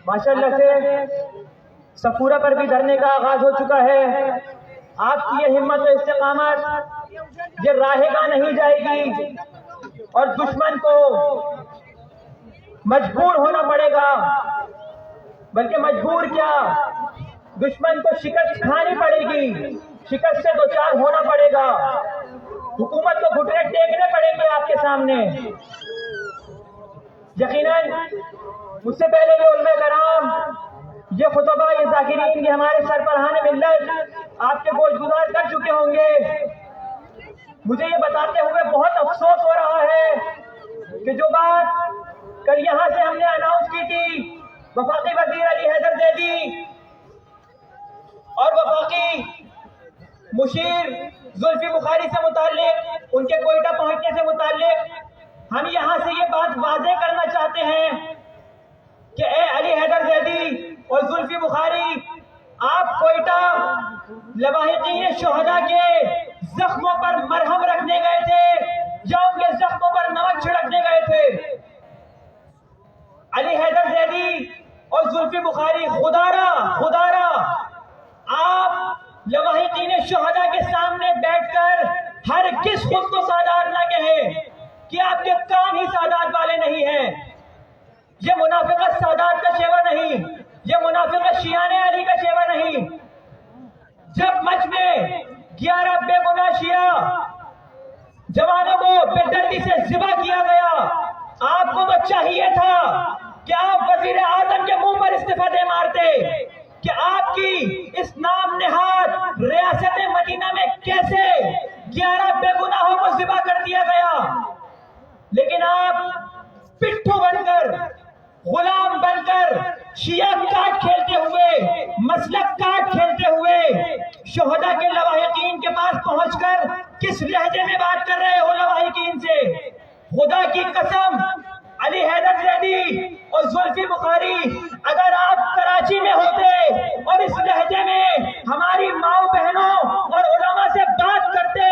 ماشاءاللہ سے صفورہ پر بھی دھرنے کا آغاز ہو چکا ہے. آپ کی یہ ہمت و استقامت یہ راہ گاہ نہیں جائے گی اور دشمن کو مجبور ہونا پڑے گا، بلکہ مجبور کیا، دشمن کو شکست کھانی پڑے گی، شکست سے دوچار ہونا پڑے گا. حکومت کو گھٹنے ٹیکنے پڑیں گے آپ کے سامنے. یقیناً مجھ سے پہلے یہ علماء کرام، یہ خطبہ، یہ ذاکرین، یہ ہمارے سربراہان ملت آپ کے گوش گزار کر چکے ہوں گے. مجھے یہ بتاتے ہوئے بہت افسوس ہو رہا ہے کہ جو بات کل یہاں سے ہم نے اناؤنس کی تھی وفاقی وزیر علی حیدر زیدی اور وفاقی مشیر زلفی بخاری سے متعلق، ان کے کوئٹہ پہنچنے سے متعلق، ہم یہاں سے یہ بات واضح کرنا چاہتے ہیں کہ اے علی حیدر زیدی اور زلفی بخاری، آپ کوئٹہ لواحقین شہداء کے زخموں پر مرہم رکھنے گئے تھے یا ان کے زخموں پر نمک چھڑکنے گئے تھے؟ علی حیدر زیدی اور زلفی بخاری، خدارا آپ لواحقین شہداء کے سامنے بیٹھ کر ہر کس خود کو سادات نہ کہیں کہ آپ کے کام ہی سادات والے نہیں ہیں. یہ منافقت سادات کا شیوا نہیں، یہ منافقت شیعان علی کا شیوا نہیں. جب مچ میں 11 بے گناہ شیعہ جوانوں کو بے دردی سے ذبح کیا گیا، آپ کو تو چاہیے تھا کہ آپ وزیر اعظم کے منہ پر استفادے مارتے کہ آپ کی اس نام نہاد ریاست مدینہ میں کیسے 11 بے گناہوں کو ذبح کر دیا گیا. لیکن آپ پٹھو بن کر، غلام بن کر، شیعہ کاٹ کھیلتے ہوئے، مسلک کاٹ کھیلتے ہوئے شہداء کے لواحقین کے پاس پہنچ کر کس لہجے میں بات کر رہے ہو لواحقین سے؟ خدا کی قسم، علی حیدر زیدی اور زلفی بخاری، اگر آپ کراچی میں ہوتے اور اس لہجے میں ہماری ماؤں بہنوں اور علماء سے بات کرتے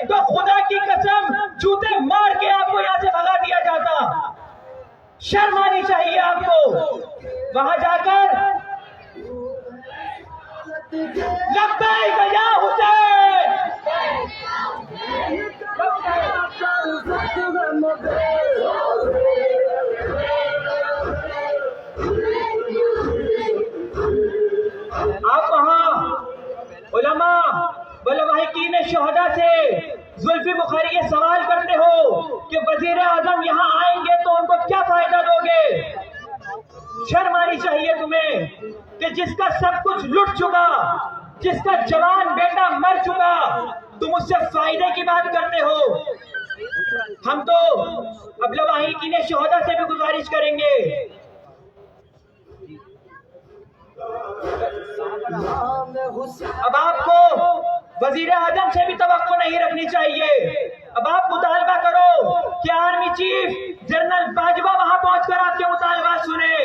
تو خدا کی قسم جوتے مار کے آپ کو یہاں سے بھگا دیا جاتا. شرم آنی چاہیے آپ کو. وہاں جا کر لبیک یا حسین، آپ وہاں علماء ولواحقین شہداء سے زلفی بخاری یہ سوال کرتے ہو کہ وزیر اعظم یہاں آئیں گے تو ان کو کیا فائدہ دو گے؟ شرم آنی چاہیے تمہیں کہ جس کا سب کچھ لٹ چکا، جس کا جوان بیٹا مر چکا، تم اس سے فائدے کی بات کرتے ہو. ہم تو اب لواحقین شہداء سے بھی گزارش کریں گے، اب آپ کو وزیر اعظم سے بھی توقع نہیں رکھنی چاہیے. اب آپ مطالبہ کرو کہ آرمی چیف جنرل باجوہ وہاں پہنچ کر آپ کے مطالبات سنیں.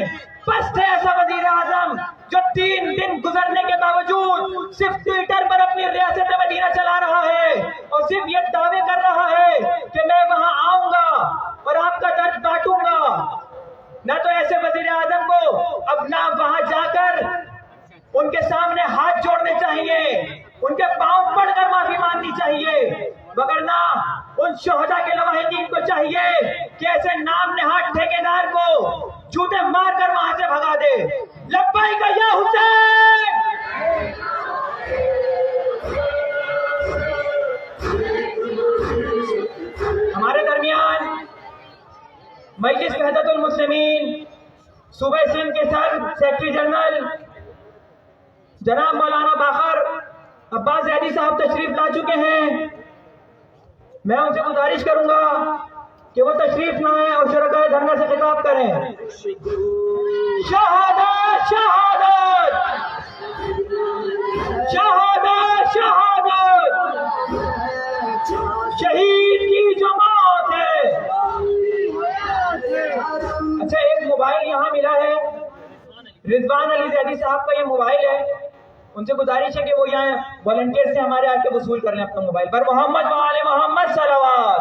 پست ہے ایسا وزیر اعظم جو 3 دن گزرنے کے باوجود صرف ٹویٹر پر اپنی ریاست مدینہ چلا رہا ہے اور صرف یہ دعوے کر رہا ہے کہ میں وہاں آؤں گا اور آپ کا درد بانٹوں گا. نہ تو ایسے وزیر اعظم کو اب نہ وہاں جا کر ان کے سامنے ہاتھ جوڑنے چاہیے، ان کے پاؤں پڑ کر معافی مانگنی چاہیے، وگرنہ ان شہداء کے لواحقین کو چاہیے کہ ایسے نام نہاد ٹھیکیدار کو جوتے مار کر وہاں سے بھگا دے. لبیک یا حسین. ہمارے درمیان مجلس وحدت المسلمین صوبہ سندھ کے سیکرٹری جنرل جناب مولانا باقر عباس زیدی صاحب تشریف لا چکے ہیں. میں ان سے گزارش کروں گا کہ وہ تشریف لائیں اور شرکائے دھرنا سے خطاب کریں. شہادت شہادت شہادت شہادت، شہید کی جو موت ہے. اچھا، ایک موبائل یہاں ملا ہے، رضوان علی زیدی صاحب کا یہ موبائل ہے ان سے گزارش ہے کہ وہ یہاں والنٹیئر سے ہمارے آ کے وصول کر لیں اپنا موبائل پر محمد وآل محمد صلوات.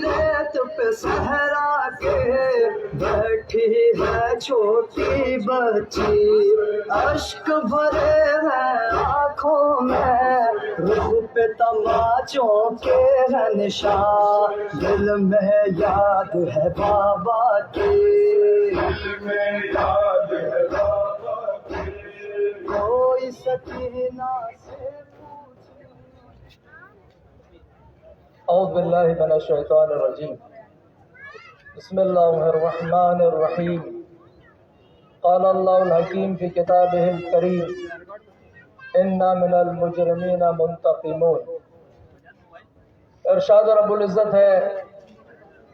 ریت پہ صحرا کے بیٹھی ہے چھوٹی بچی، اشک بھرے ہیں آنکھوں میں، رخ پہ تماچوں کے ہے نشان، دل میں یاد ہے بابا کی، کوئی سکینہ سے اعوذ باللہ من الشیطان الرجیم. بسم اللہ الرحمن الرحیم. قال اللہ الحکیم فی کتابہ الکریم انا من المجرمین منتقمون. ارشاد رب العزت ہے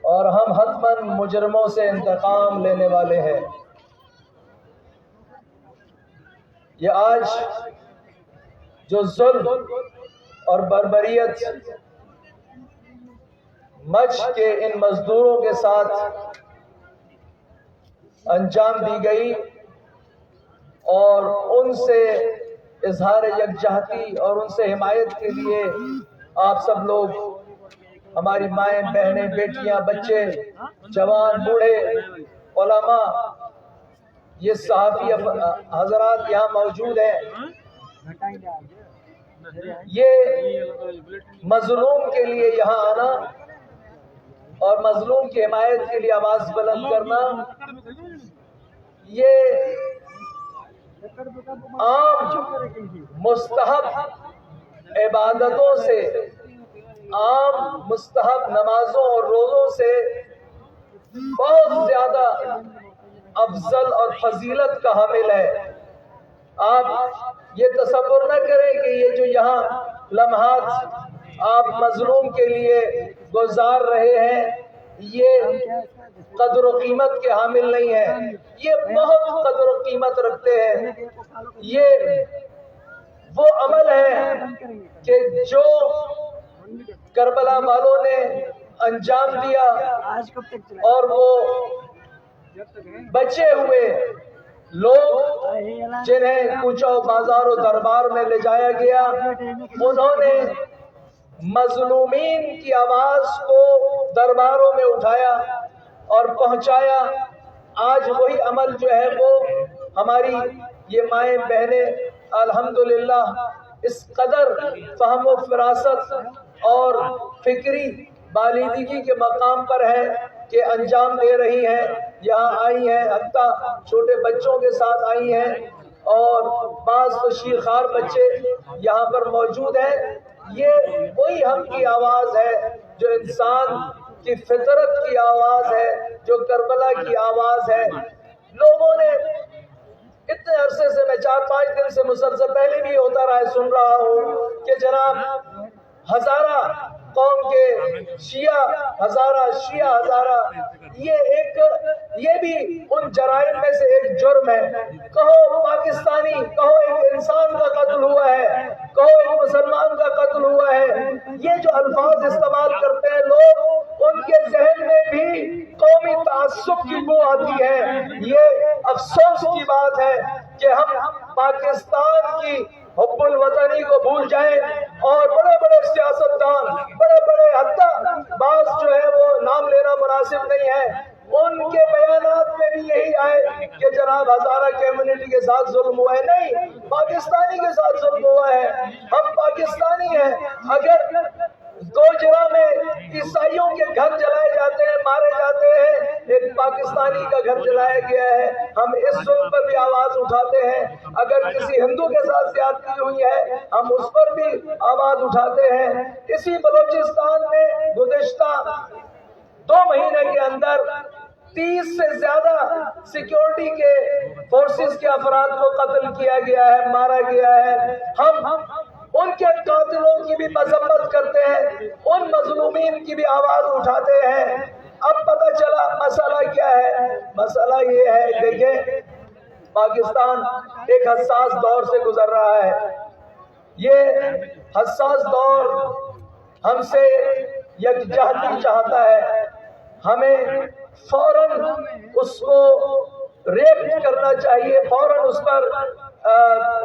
اور ہم حتماً مجرموں سے انتقام لینے والے ہیں. یہ آج جو ظلم اور بربریت مچھ کے ان مزدوروں کے ساتھ انجام دی گئی اور ان سے اظہار یکجہتی اور ان سے حمایت کے لیے آپ سب لوگ، ہماری مائیں بہنیں بیٹیاں بچے جوان بوڑھے علماء، یہ صحافی حضرات یہاں موجود ہیں، یہ مظلوم کے لیے یہاں آنا اور مظلوم کی حمایت کے لیے آواز بلند کرنا، یہ عام مستحب عبادتوں سے، عام مستحب نمازوں اور روزوں سے بہت زیادہ افضل اور فضیلت کا حامل ہے. آپ یہ تصور نہ کریں کہ یہ جو یہاں لمحات آپ مظلوم کے لیے گزار رہے ہیں یہ قدر و قیمت کے حامل نہیں ہیں، یہ بہت قدر و قیمت رکھتے ہیں. یہ وہ عمل ہے کہ جو کربلا والوں نے انجام دیا اور وہ بچے ہوئے لوگ جنہیں کوچوں بازار و دربار میں لے جایا گیا، انہوں نے مظلومین کی آواز کو درباروں میں اٹھایا اور پہنچایا. آج وہی عمل جو ہے وہ ہماری یہ مائیں بہنیں الحمدللہ اس قدر فہم و فراست اور فکری بالیدگی کے مقام پر ہے کہ انجام دے رہی ہیں، یہاں آئی ہیں، حتیٰ چھوٹے بچوں کے ساتھ آئی ہیں اور بعض تو شیرخوار بچے یہاں پر موجود ہیں. یہ وہی ہم کی آواز ہے جو انسان کی فطرت کی آواز ہے، جو کربلا کی آواز ہے. لوگوں نے اتنے عرصے سے، میں 4-5 دن سے مسلسل پہلے بھی ہوتا رہا ہے، سن رہا ہوں کہ جناب ہزارہ قوم کے شیعہ ہزارہ یہ بھی ان جرائم میں سے ایک جرم ہے. کہو پاکستانی، کہو ایک انسان کا قتل ہوا ہے، کہو ایک مسلمان کا قتل ہوا ہے. یہ جو الفاظ استعمال کرتے ہیں لوگ، ان کے ذہن میں بھی قومی تعصب کی بو آتی ہے. یہ افسوس کی بات ہے کہ ہم پاکستان کی حب الوطنی کو بھول جائیں اور بڑے بڑے سیاستدان، بڑے بڑے حتیٰ بعض جو ہے وہ نام لینا مناسب نہیں ہے، ان کے بیانات میں بھی یہی آئے کہ جناب ہزارہ کمیونٹی کے ساتھ ظلم ہوا ہے. نہیں، پاکستانی کے ساتھ ظلم ہوا ہے. ہم پاکستانی ہیں. اگر گوجرا میں عیسائیوں کے گھر جلائے جاتے ہیں، مارے جاتے ہیں، ایک پاکستانی کا گھر جلایا گیا ہے، ہم اس ظلم پر بھی آواز اٹھاتے ہیں. اگر کسی ہندو کے ساتھ زیادتی ہوئی ہے، ہم اس پر بھی آواز اٹھاتے ہیں. اسی بلوچستان میں گزشتہ 2 مہینے کے اندر 30 سے زیادہ سیکیورٹی کے فورسز کے افراد کو قتل کیا گیا ہے، مارا گیا ہے. ہم ان کے قاتلوں کی بھی مذمت کرتے ہیں، ان مظلومین کی بھی آواز اٹھاتے ہیں. اب پتہ چلا مسئلہ کیا ہے. مسئلہ یہ ہے، دیکھیں پاکستان ایک حساس دور سے گزر رہا ہے. یہ حساس دور ہم سے یکجہتی چاہتا ہے، ہمیں فوراً اس کو ریپ کرنا چاہیے، فوراً اس پر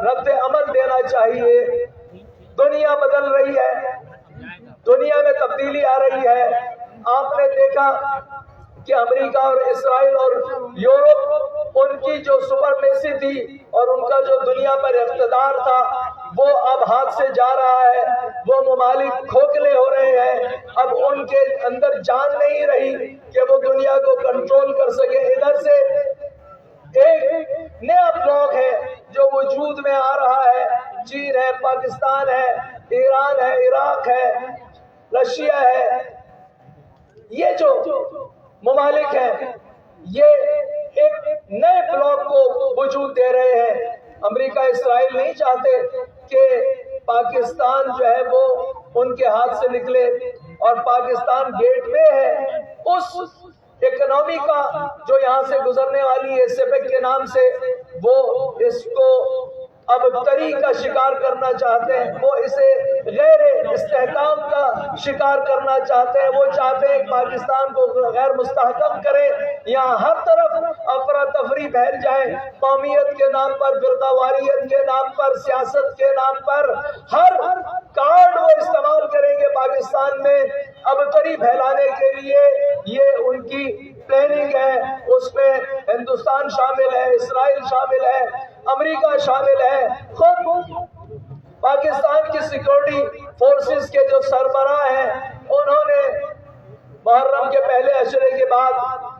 رد عمل دینا چاہیے۔ دنیا بدل رہی ہے، دنیا میں تبدیلی آ رہی ہے۔ آپ نے دیکھا کہ امریکہ اور اسرائیل اور یورپ، ان کی جو سپرمیسی تھی اور ان کا جو دنیا پر اقتدار تھا، وہ اب ہاتھ سے جا رہا ہے۔ وہ ممالک کھوکھلے ہو رہے ہیں، اب ان کے اندر جان نہیں رہی کہ وہ دنیا کو کنٹرول کر سکے۔ ادھر سے ایک نیا بلاک ہے جو وجود میں آ رہا ہے، چین ہے، پاکستان ہے، ایران ہے، عراق ہے، رشیا ہے۔ یہ جو ممالک ہیں یہ ایک نئے بلاک کو وجود دے رہے ہیں۔ امریکہ اسرائیل نہیں چاہتے کہ پاکستان جو ہے وہ ان کے ہاتھ سے نکلے، اور پاکستان گیٹ وے ہے اس اکنامی کا جو یہاں سے گزرنے والی ہے سیپیک کے نام سے، وہ اس کو اب تری کا شکار کرنا چاہتے ہیں، وہ اسے غیر استحکام کا شکار کرنا چاہتے ہیں۔ وہ چاہتے ہیں کہ پاکستان کو غیر مستحکم کرے، یہاں ہر طرف افراتفری پھیل جائے، قومیت کے نام پر، فرقہ واریت کے نام پر، سیاست کے نام پر ہر کارڈ وہ استعمال کریں گے پاکستان میں ابتری پھیلانے کے لیے۔ یہ ان کی پلاننگ ہے، اس میں ہندوستان شامل ہے، اسرائیل شامل ہے، امریکہ شامل ہے۔ خود پاکستان کی سیکورٹی فورسز کے جو سربراہ ہیں، انہوں نے محرم کے پہلے عشرے کے بعد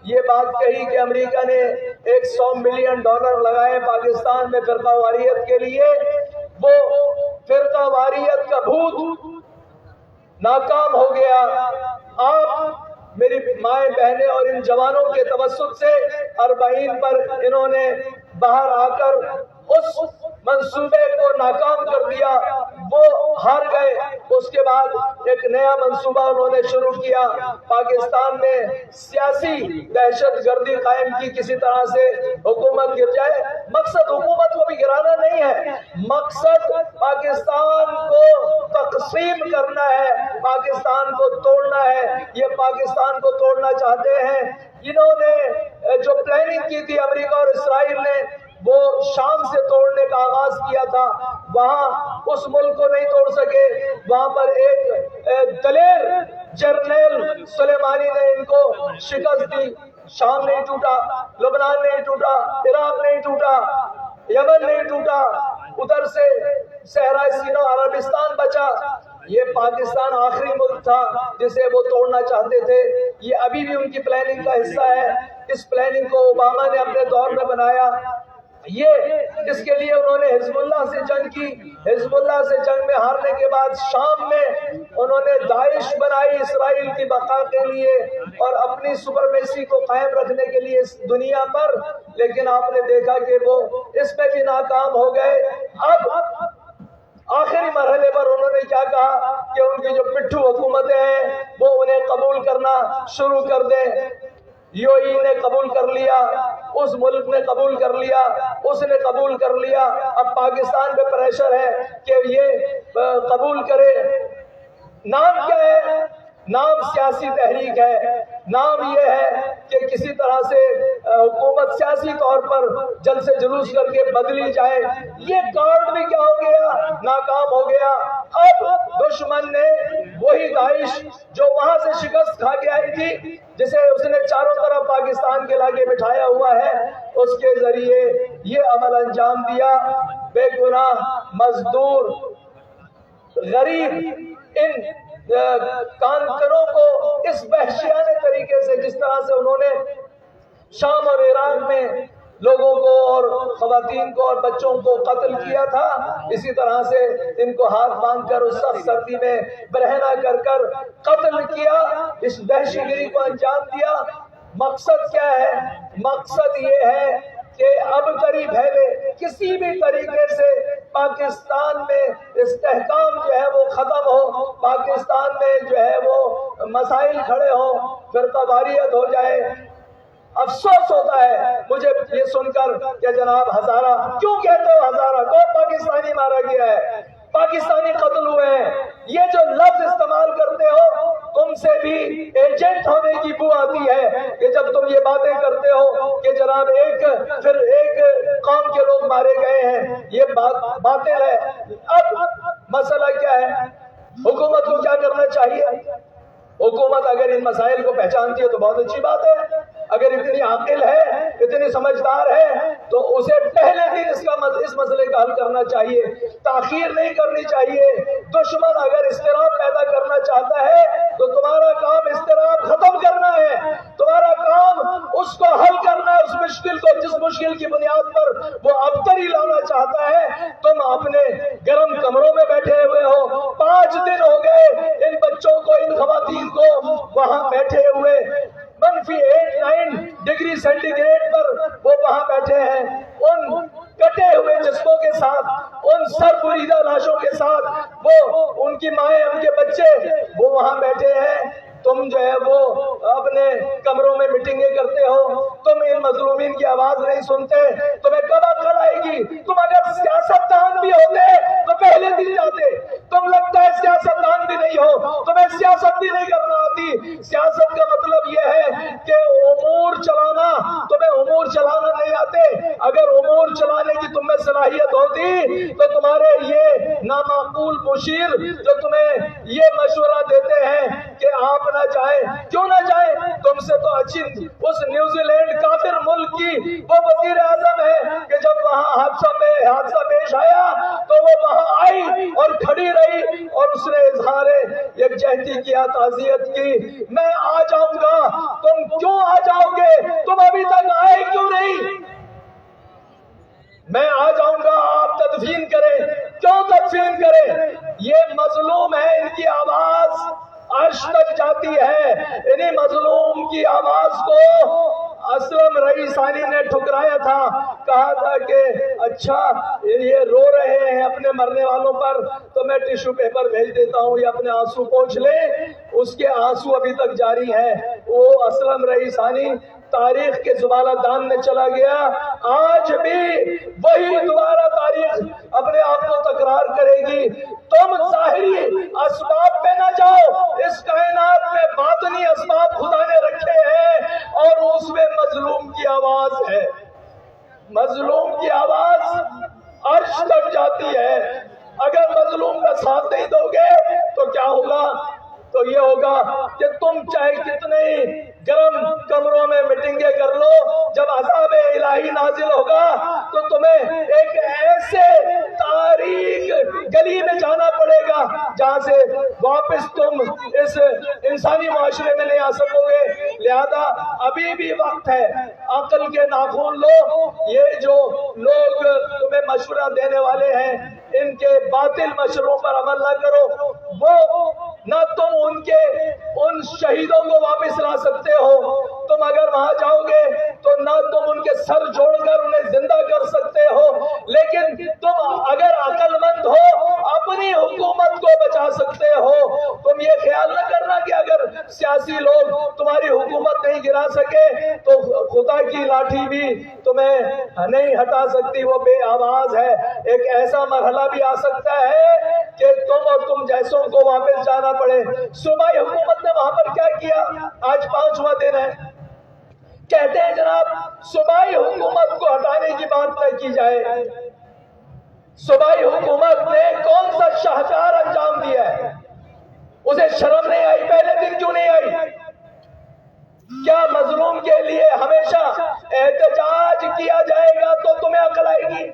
یہ بات کہی کہ امریکہ نے $100 ملین لگائے پاکستان میں فرقہ واریت کے لیے۔ وہ فرقہ واریت کا بھوت ناکام ہو گیا۔ آپ میری مائیں بہنیں اور ان جوانوں کے توسط سے اربعین پر انہوں نے باہر آ کر اس منصوبے کو ناکام کر دیا، وہ ہار گئے۔ اس کے بعد ایک نیا منصوبہ انہوں نے شروع کیا، پاکستان میں سیاسی دہشت گردی قائم کی، کسی طرح سے حکومت گر جائے۔ مقصد حکومت کو بھی گرانا نہیں ہے، مقصد پاکستان کو تقسیم کرنا ہے، پاکستان کو توڑنا ہے۔ یہ پاکستان کو توڑنا چاہتے ہیں۔ انہوں نے جو پلاننگ کی تھی امریکہ اور اسرائیل نے، وہ شام سے توڑنے کا آغاز کیا تھا، وہاں اس ملک کو نہیں توڑ سکے۔ وہاں پر ایک دلیر جرنیل سلیمانی نے ان کو شکست دی۔ شام نہیں ٹوٹا، لبنان نہیں ٹوٹا، عراق نہیں ٹوٹا، یمن نہیں ٹوٹا، ادھر سے صحرائے سینا عربستان بچا۔ یہ پاکستان آخری ملک تھا جسے وہ توڑنا چاہتے تھے۔ یہ ابھی بھی ان کی پلاننگ کا حصہ ہے۔ اس پلاننگ کو اوباما نے اپنے دور میں بنایا۔ یہ اس کے لیے انہوں نے حزب اللہ سے جنگ کی۔ حزب اللہ سے جنگ میں ہارنے کے بعد شام میں انہوں نے داعش بنائی اسرائیل کی بقا کے لیے اور اپنی سپرمیسی کو قائم رکھنے کے لیے اس دنیا پر، لیکن آپ نے دیکھا کہ وہ اس میں بھی ناکام ہو گئے۔ اب آخری مرحلے پر انہوں نے کیا کہا کہ ان کی جو پٹھو حکومتیں ہیں وہ انہیں قبول کرنا شروع کر دیں۔ یو ای نے قبول کر لیا، اس ملک نے قبول کر لیا، اس نے قبول کر لیا۔ اب پاکستان پہ پریشر ہے کہ یہ قبول کرے۔ نام کیا ہے؟ نام سیاسی تحریک ہے۔ نام یہ ہے کہ کسی طرح سے حکومت سیاسی طور پر جلد سے جلوس کر کے بدلی جائے۔ یہ کارڈ بھی کیا ہو گیا؟ ناکام ہو گیا۔ اب دشمن نے وہی داعش جو وہاں سے شکست کھا کے آئی تھی، جسے اس نے چاروں طرف پاکستان کے علاقے بٹھایا ہوا ہے، اس کے ذریعے یہ عمل انجام دیا۔ بے گناہ مزدور غریب ان کانکنوں کو اس وحشیانہ طریقے سے، جس طرح سے انہوں نے شام اور عراق میں لوگوں کو اور خواتین کو اور بچوں کو قتل کیا تھا، اسی طرح سے ان کو ہاتھ باندھ کر اس سخت سردی میں برہنہ کر کر قتل کیا، اس دہشت گری کو انجام دیا۔ مقصد کیا ہے؟ مقصد یہ ہے کہ اب قریب ہے کسی بھی طریقے سے پاکستان میں استحکام جو ہے وہ ختم ہو، پاکستان میں جو ہے وہ مسائل کھڑے ہوں، فرقہ واریت ہو جائے۔ افسوس ہوتا ہے مجھے یہ سن کر کہ جناب ہزارہ کیوں کہتے ہو؟ ہزارہ کون پاکستانی مارا گیا ہے؟ پاکستانی قتل ہوئے ہیں۔ یہ جو لفظ استعمال کرتے ہو تم سے بھی ایجنٹ ہونے کی بو آتی ہے کہ جب تم یہ باتیں کرتے ہو کہ جناب ایک قوم کے لوگ مارے گئے ہیں، یہ بات باطل ہے۔ اب مسئلہ کیا ہے؟ حکومت کو کیا کرنا چاہیے؟ حکومت اگر ان مسائل کو پہچانتی ہے تو بہت اچھی بات ہے، اگر اتنی عاقل ہے، اتنی سمجھدار ہے تو اسے پہلے دن اس مسئلے کا حل کرنا چاہیے، تاخیر نہیں کرنی چاہیے۔ دشمن اگر اضطراب پیدا کرنا چاہتا ہے تو تمہارا کام اضطراب ختم کرنا ہے، تمہارا کام اس کو حل کرنا ہے، اس مشکل کو جس مشکل کی بنیاد پر وہ ابتری لانا چاہتا ہے۔ تم اپنے گرم کمروں میں بیٹھے ہوئے ہو، 5 دن ہو گئے ان بچوں کو، ان خواتین کو وہاں بیٹھے ہوئے، -8-9 ڈگری سینٹی گریڈ پر وہ وہاں بیٹھے ہیں، ان کٹے ہوئے جسموں کے ساتھ، ان سر بریدہ لاشوں کے ساتھ، وہ ان کی مائیں، ان کے بچے وہ وہاں بیٹھے ہیں۔ تم جو ہے وہ اپنے کمروں میں میٹنگیں کرتے ہو، تم ان مظلومین کی آواز نہیں سنتے، تمہیں کب عقل آئے گی؟ تم اگر سیاستدان بھی ہوتے تو پہلے دن جاتے، تم لگتا ہے سیاستدان بھی نہیں ہو، تمہیں سیاست بھی نہیں کرنا آتی۔ سیاست کا مطلب یہ ہے کہ امور چلانا، تمہیں امور چلانا نہیں آتے۔ اگر امور چلانے کی تم میں صلاحیت ہوتی تو تمہارے یہ نامعقول مشیر جو تمہیں یہ مشورہ دیتے ہیں کہ آپ نہ جائیں، کیوں نہ جائیں؟ تم سے تو اچھی اس نیوزی لینڈ کافر ملک کی وہ وزیر اعظم ہے کہ جب وہاں حادثہ پیش آیا تو وہ وہاں آئی اور کھڑی رہی اور اس نے اظہار یکجہتی کیا، تعزیت کی۔ میں آ جاؤں گا، تم کیوں آ جاؤ گے؟ تم ابھی تک آئے کیوں نہیں؟ میں آ جاؤں گا، آپ تدفین کریں۔ کیوں تدفین کریں؟ یہ مظلوم ہے، ان کی آواز عرش تک جاتی ہے۔ انہی مظلوم کی آواز کو اسلم رئیسانی نے ٹھکرایا تھا، کہا تھا کہ اچھا یہ رو رہے ہیں اپنے مرنے والوں پر تو میں ٹیشو پیپر بھیج دیتا ہوں، یہ اپنے آنسو پوچھ لے۔ اس کے آنسو ابھی تک جاری ہیں۔ وہ اسلم رئیسانی تاریخ کے زبالہ دان میں چلا گیا، آج بھی وہی دوبارہ تاریخ اپنے آپ کو تکرار کرے گی۔ تم ظاہری اسباب پہ نہ جاؤ، اس کائنات میں باطنی اسباب خدا نے رکھے ہیں اور اس میں مظلوم کی آواز ہے۔ مظلوم کی آواز عرش تک جاتی ہے۔ اگر مظلوم کا ساتھ نہیں دو گے تو کیا ہوگا؟ تو یہ ہوگا کہ تم چاہے کتنے گرم کمروں میں میٹنگیں کر لو، جب عذاب الہی نازل ہوگا تو تمہیں ایک ایسے تاریک گلی میں جانا پڑے گا جہاں سے واپس تم اس انسانی معاشرے میں نہیں آ سکو گے۔ لہذا ابھی بھی وقت ہے، عقل کے ناخن لو۔ یہ جو لوگ تمہیں مشورہ دینے والے ہیں ان کے باطل مشوروں پر عمل نہ کرو۔ وہ نہ تم ان شہیدوں کو واپس لا سکتے ہو، تم اگر وہاں جاؤ گے تو نہ تم ان کے سر جوڑ کر انہیں زندہ کر سکتے ہو، لیکن تم اگر عقل مند ہو اپنی حکومت کو بچا سکتے ہو۔ تم یہ خیال نہ کرنا کہ اگر سیاسی لوگ تمہاری حکومت نہیں گرا سکے تو خدا کی لاٹھی بھی تمہیں نہیں ہٹا سکتی، وہ بے آواز ہے۔ ایک ایسا مرحلہ بھی آ سکتا ہے کہ تم اور تم جیسوں کو واپس جانا پڑے۔ صوبائی حکومت نے وہاں پر کیا کیا؟ آج 5واں دن ہے، کہتے ہیں جناب صوبائی حکومت کو ہٹانے کی بات طے کی جائے۔ صوبائی حکومت نے کون سا شاہکار انجام دیا ہے؟ اسے شرم نہیں آئی؟ پہلے دن کیوں نہیں آئی؟ کیا مظلوم کے لیے ہمیشہ احتجاج کیا جائے گا تو تمہیں عقل آئے گی؟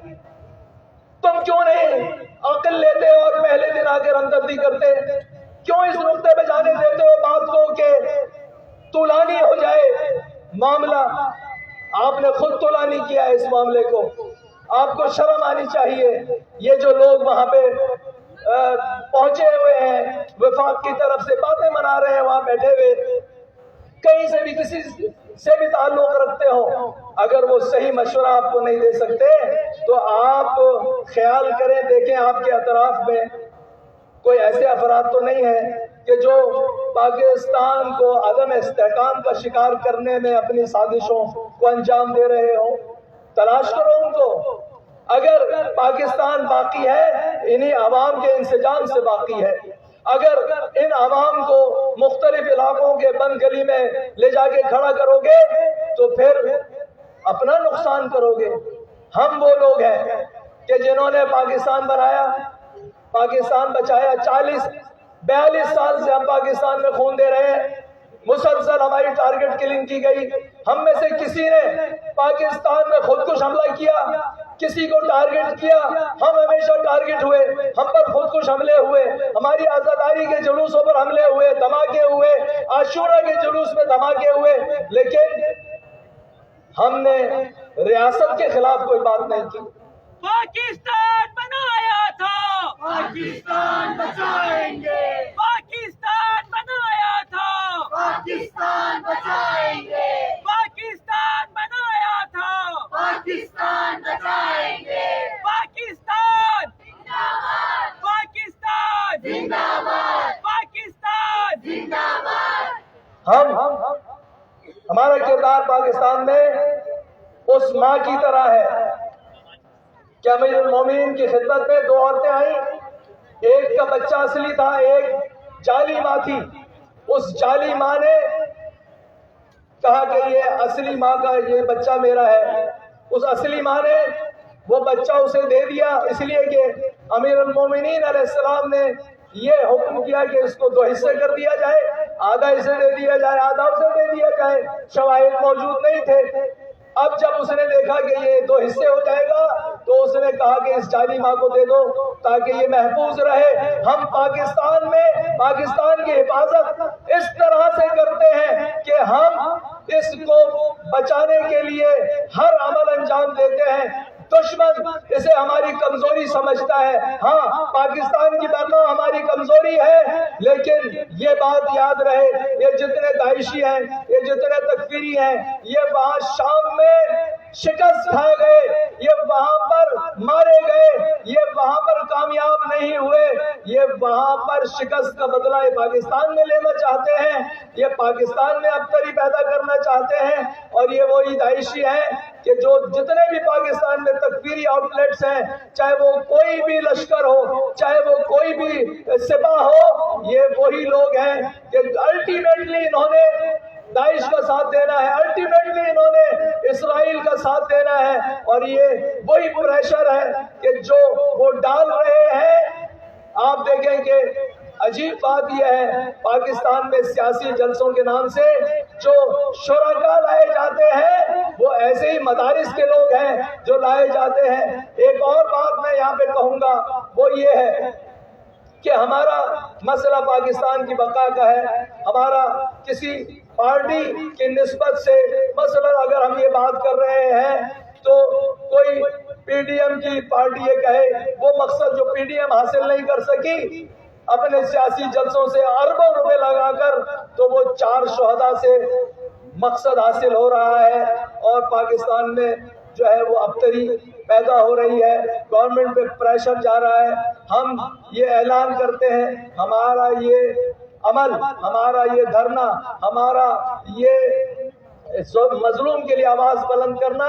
تم کیوں نہیں عقل لیتے اور پہلے دن آ کے ہمدردی کرتے؟ کیوں اس نقطے پہ جانے دیتے ہو بات کو کہ طولانی ہو جائے معاملہ؟ آپ نے خود طولانی کیا ہے اس معاملے کو، آپ کو شرم آنی چاہیے۔ یہ جو لوگ وہاں پہ پہنچے ہوئے ہیں، وفاق کی طرف سے باتیں منا رہے ہیں وہاں بیٹھے ہوئے، کہیں سے بھی کسی سے بھی تعلق رکھتے ہو، اگر وہ صحیح مشورہ آپ کو نہیں دے سکتے تو آپ خیال کریں، دیکھیں آپ کے اطراف میں کوئی ایسے افراد تو نہیں ہیں کہ جو پاکستان کو عدم استحکام کا شکار کرنے میں اپنی سازشوں کو انجام دے رہے ہوں۔ تلاش کرو ان کو۔ اگر پاکستان باقی ہے انہی عوام کے انسجام سے باقی ہے، اگر ان عوام کو مختلف علاقوں کے بند گلی میں لے جا کے کھڑا کرو گے تو پھر اپنا نقصان کرو گے. ہم وہ لوگ ہیں کہ جنہوں نے پاکستان بنایا، پاکستان بچایا. 42 سال سے ہم پاکستان میں خون دے رہے ہیں، مسلسل ہماری ٹارگٹ کلنگ کی گئی. ہم میں سے کسی نے پاکستان میں خودکش حملہ کیا، کسی کو ٹارگٹ کیا؟ ہم ہمیشہ ٹارگٹ ہوئے، ہم پر خودکش حملے ہوئے، ہماری آزاداری کے جلوسوں پر حملے ہوئے، دھماکے ہوئے، عاشورہ کے جلوس میں دھماکے ہوئے، لیکن ہم نے ریاست کے خلاف کوئی بات نہیں کی. پاکستان بنایا تھا، پاکستان بچائیں گے. پاکستان بنایا تھا، پاکستان بچائیں گے. پاکستان بنایا تھا، پاکستان بچائیں گے. پاکستان زندہ باد، پاکستان زندہ باد، پاکستان زندہ باد. ہمارا کردار پاکستان میں اس ماں کی طرح ہے کہ امیر المومنین کی خدمت میں 2 عورتیں آئیں، ایک کا بچہ اصلی تھا، ایک جعلی ماں تھی. اس جعلی ماں نے کہا کہ یہ اصلی ماں کا یہ بچہ میرا ہے. اس اصلی ماں نے وہ بچہ اسے دے دیا، اس لیے کہ امیر المومنین علیہ السلام نے یہ حکم کیا کہ اس کو 2 حصے کر دیا جائے، آدھا اسے دے دیا جائے، آدھا اسے دے دیا جائے. شواہد موجود نہیں تھے. اب جب اس نے دیکھا کہ یہ 2 حصے ہو جائے گا تو اس نے کہا کہ اس جعلی ماں کو دے دو تاکہ یہ محفوظ رہے. ہم پاکستان میں پاکستان کی حفاظت اس طرح سے کرتے ہیں کہ ہم اس کو بچانے کے لیے ہر عمل انجام دیتے ہیں. دشمن اسے ہماری کمزوری سمجھتا ہے. ہاں، پاکستان کی بقا ہماری کمزوری ہے، لیکن یہ بات یاد رہے، یہ جتنے داعشی ہیں، یہ جتنے تکفیری ہیں، یہ وہاں شام میں شکست کھائے گئے، یہ وہاں پر مارے گئے، یہ وہاں پر کامیاب نہیں ہوئے، یہ وہاں پر شکست کا بدلہ یہ پاکستان میں لینا چاہتے ہیں، یہ پاکستان میں ابتری پیدا کرنا چاہتے ہیں. اور یہ وہی داعشی ہیں کہ جو جتنے بھی پاکستان میں تکفیری آؤٹ لیٹس ہیں، چاہے وہ کوئی بھی لشکر ہو، چاہے وہ کوئی بھی سپاہ ہو، یہ وہی لوگ ہیں کہ الٹیمیٹلی انہوں نے داعش کا ساتھ دینا ہے، الٹیمیٹلی انہوں نے اسرائیل کا ساتھ دینا ہے. اور یہ وہی پریشر ہے کہ جو وہ ڈال رہے ہیں. آپ دیکھیں کہ عجیب بات یہ ہے، پاکستان میں سیاسی جلسوں کے نام سے جو شرکاء لائے جاتے ہیں وہ ایسے ہی مدارس کے لوگ ہیں جو لائے جاتے ہیں. ایک اور بات میں یہاں پہ کہوں گا، وہ یہ ہے کہ ہمارا مسئلہ پاکستان کی بقا کا ہے. ہمارا کسی پارٹی کی نسبت سے مثلا اگر ہم یہ بات کر رہے ہیں تو کوئی پی ڈی ایم کی پارٹی یہ کہے وہ مقصد جو پی ڈی ایم حاصل نہیں کر سکی اپنے سیاسی جلسوں سے اربوں روپے لگا کر، تو وہ 4 شہداء سے مقصد حاصل ہو رہا ہے. اور پاکستان میں جو ہے وہ ابتری پیدا ہو رہی ہے، گورنمنٹ پہ پریشر جا رہا ہے. ہم یہ اعلان کرتے ہیں، ہمارا یہ عمل، ہمارا یہ دھرنا، ہمارا یہ مظلوم کے لیے آواز بلند کرنا،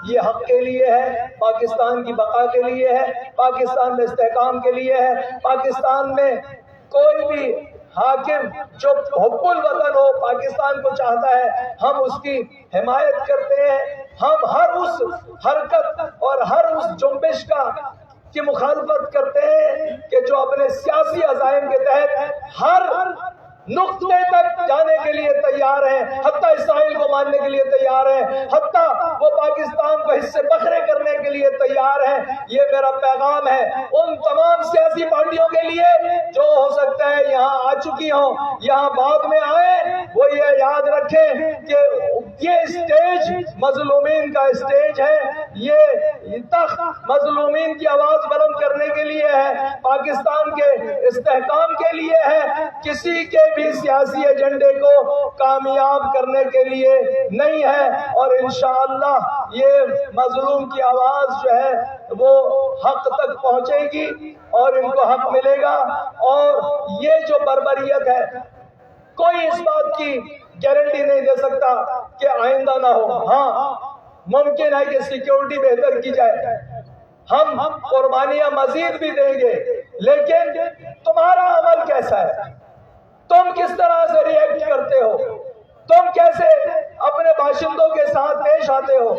یہ حق کے لیے ہے، پاکستان کی بقا کے لیے ہے، پاکستان میں استحکام کے لیے ہے. پاکستان میں کوئی بھی حاکم جو حب الوطن ہو، پاکستان کو چاہتا ہے، ہم اس کی حمایت کرتے ہیں. ہم ہر اس حرکت اور ہر اس جنبش کی مخالفت کرتے ہیں کہ جو اپنے سیاسی عزائم کے تحت ہر نقطے تک جانے کے لیے تیار ہیں، حتیٰ اسرائیل کو ماننے کے لیے تیار ہیں، حتیٰ وہ پاکستان کو حصے بکھرے کرنے کے لیے تیار ہیں. یہ میرا پیغام ہے ان تمام سیاسی پارٹیوں کے لیے جو ہو سکتا ہے یہاں آ چکی ہوں، یہاں بعد میں آئے، وہ یہ یاد رکھیں کہ یہ اسٹیج مظلومین کا اسٹیج ہے، یہ تخت مظلومین کی آواز بلند کرنے کے لیے ہے، پاکستان کے استحکام کے لیے ہے، کسی کے بھی سیاسی ایجنڈے کو کامیاب کرنے کے لیے نہیں ہے. اور انشاءاللہ یہ مظلوم کی آواز جو ہے وہ حق تک پہنچے گی اور ان کو حق ملے گا. اور یہ جو بربریت ہے، کوئی اس بات کی گارنٹی نہیں دے سکتا کہ آئندہ نہ ہو. ہاں، ممکن ہے کہ سیکیورٹی بہتر کی جائے، ہم قربانیاں مزید بھی دیں گے، لیکن تمہارا عمل کیسا ہے؟ تم کس طرح سے ریئیکٹ کرتے ہو؟ تم کیسے اپنے باشندوں کے ساتھ پیش آتے ہو؟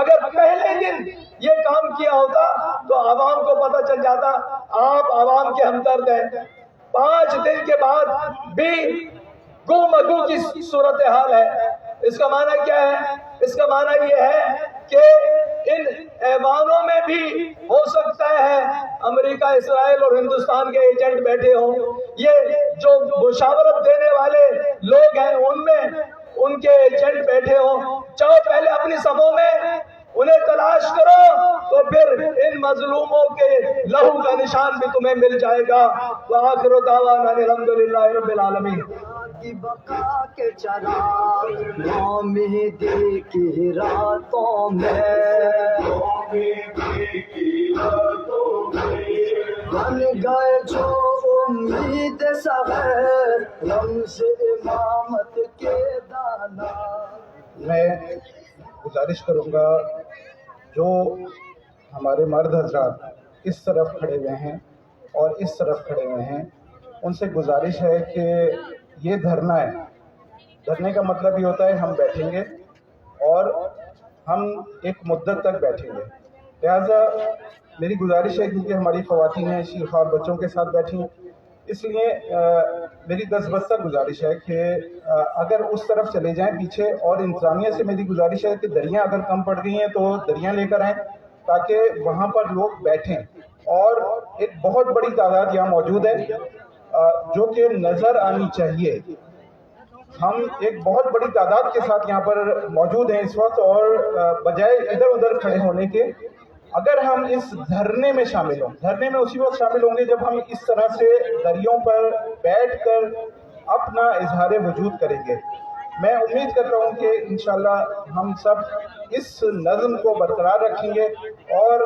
اگر پہلے دن یہ کام کیا ہوتا تو عوام کو پتہ چل جاتا آپ عوام کے ہمدرد ہیں۔ 5 دن کے بعد بھی گو مگو کی صورتحال ہے۔ اس کا معنی کیا ہے؟ اس کا معنی یہ ہے کہ ان ایوانوں میں بھی ہو سکتا ہے امریکہ، اسرائیل اور ہندوستان کے ایجنٹ بیٹھے ہوں۔ یہ جو مشاورت دینے والے لوگ ہیں ان میں ان کے ایجنٹ بیٹھے ہوں۔ چاہو پہلے اپنی صفوں میں انہیں تلاش کرو تو پھر ان مظلوموں کے لہو کا نشان بھی تمہیں مل جائے گا۔ وآخر دعوانا الحمدللہ رب العالمین۔ کی بقا کے چراغ نومیدی کی راتوں میں بن گئے جو امید سحر رمز امامت کے دانا۔ میں گزارش کروں گا جو ہمارے مرد حضرات اس طرف کھڑے ہوئے ہیں اور اس طرف کھڑے ہوئے ہیں ان سے گزارش ہے کہ یہ دھرنا ہے۔ دھرنے کا مطلب یہ ہوتا ہے ہم بیٹھیں گے اور ہم ایک مدت تک بیٹھیں گے۔ لہٰذا میری گزارش ہے کیونکہ ہماری خواتین ہیں شیرخوار بچوں کے ساتھ بیٹھی ہیں، اس لیے میری دستبستہ گزارش ہے کہ اگر اس طرف چلے جائیں پیچھے، اور انتظامیہ سے میری گزارش ہے کہ دریاں اگر کم پڑ گئی ہیں تو دریاں لے کر آئیں تاکہ وہاں پر لوگ بیٹھیں۔ اور ایک بہت بڑی تعداد یہاں موجود ہے جو کہ نظر آنی چاہیے۔ ہم ایک بہت بڑی تعداد کے ساتھ یہاں پر موجود ہیں اس وقت، اور بجائے ادھر ادھر کھڑے ہونے کے اگر ہم اس دھرنے میں شامل ہوں، دھرنے میں اسی وقت شامل ہوں گے جب ہم اس طرح سے دریوں پر بیٹھ کر اپنا اظہار وجود کریں گے۔ میں امید کرتا ہوں کہ انشاءاللہ ہم سب اس نظم کو برقرار رکھیں گے اور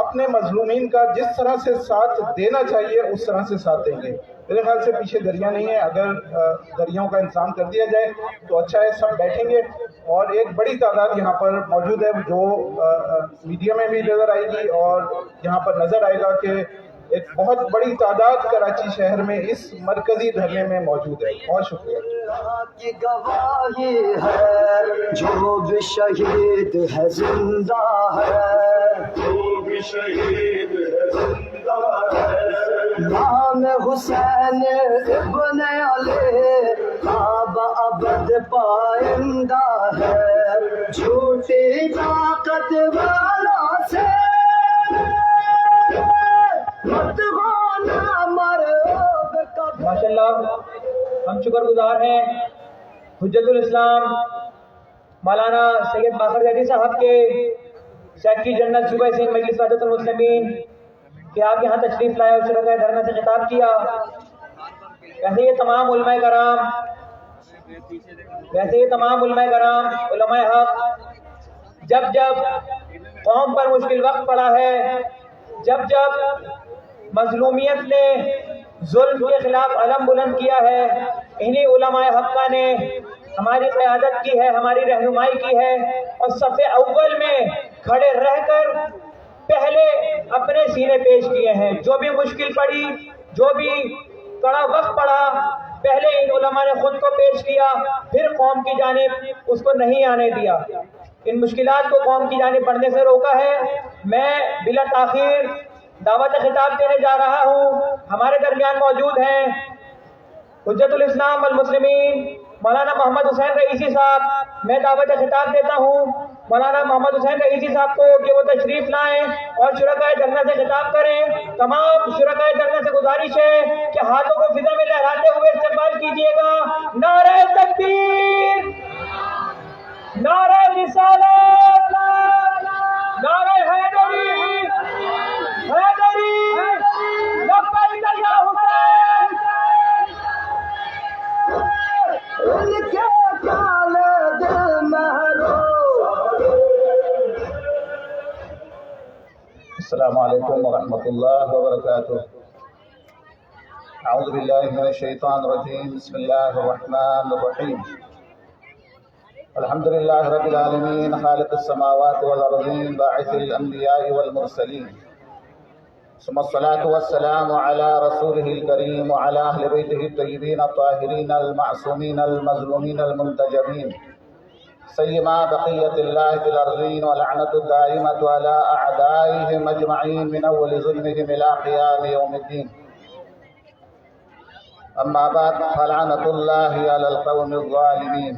اپنے مظلومین کا جس طرح سے ساتھ دینا چاہیے اس طرح سے ساتھ دیں گے۔ میرے خیال سے پیچھے دریا نہیں ہے، اگر دریاؤں کا انتظام کر دیا جائے تو اچھا ہے، سب بیٹھیں گے۔ اور ایک بڑی تعداد یہاں پر موجود ہے جو میڈیا میں بھی نظر آئے گی اور یہاں پر نظر آئے گا کہ ایک بہت بڑی تعداد کراچی شہر میں اس مرکزی دھرنے میں موجود ہے۔ بہت شکریہ۔ کی گواہی ہے جو بھی شہید ہے زندہ ہے، جو بھی شہید ہے زندہ ہے۔ نام حسین ابن علی خواب ابد پائندہ ہے، جھوٹی طاقت والا سے مت ہونا مرغ کبھی۔ ماشاءاللہ ہم شکر گزار ہیں حجت الاسلام مولانا سید باقر زیدی صاحب کے سیکرٹری جنرل صوبہ سندھ مجلس وحدت المسلمین کہ آپ یہاں تشریف لائے اور شرکائے دھرنا سے خطاب کیا۔ ویسے یہ تمام علماء کرام علماء حق جب جب قوم پر مشکل وقت پڑا ہے، جب جب مظلومیت نے ظلم کے خلاف علم بلند کیا ہے، انہی علماء حقہ نے ہماری قیادت کی ہے، ہماری رہنمائی کی ہے اور صف اول میں کھڑے رہ کر پہلے اپنے سینے پیش کیے ہیں۔ جو بھی مشکل پڑی، جو بھی کڑا وقت پڑا، پہلے ان علماء نے خود کو پیش کیا، پھر قوم کی جانب اس کو نہیں آنے دیا، ان مشکلات کو قوم کی جانب بڑھنے سے روکا ہے۔ میں بلا تاخیر دعوت خطاب دینے جا رہا ہوں۔ ہمارے درمیان موجود ہیں حجت الاسلام والمسلمین مولانا محمد حسین رئیسی صاحب۔ میں دعوت خطاب دیتا ہوں مولانا محمد حسین رئیسی صاحب کو کہ وہ تشریف لائیں اور شرکائے دھرنا سے خطاب کریں۔ تمام شرکائے دھرنا سے گزارش ہے کہ ہاتھوں کو فضا میں لہراتے ہوئے استقبال کیجیے گا۔ نعرہ تکبیر، نعرہ رسالت، نعرہ حیدری، حیدری، لبیک یا حسین۔ ان کے کالے دل محرو۔ السلام علیکم ورحمۃ اللہ وبرکاتہ۔ اعوذ باللہ من الشیطان الرجیم، بسم اللہ الرحمن الرحیم۔ الحمد للہ رب العالمین، خالق السماوات والارضین، باعث الانبیاء والمرسلین، ثم الصلاة والسلام على رسوله الكريم وعلى أهل بيته الطيبين الطاهرين المعصومين المظلومين المنتجبين سيما بقية الله في الأرضين ولعنة الدائمة على أعدائهم أجمعين من أول ظلمهم إلى قيام يوم الدين. أما بعد فلعنة الله على القوم الظالمين.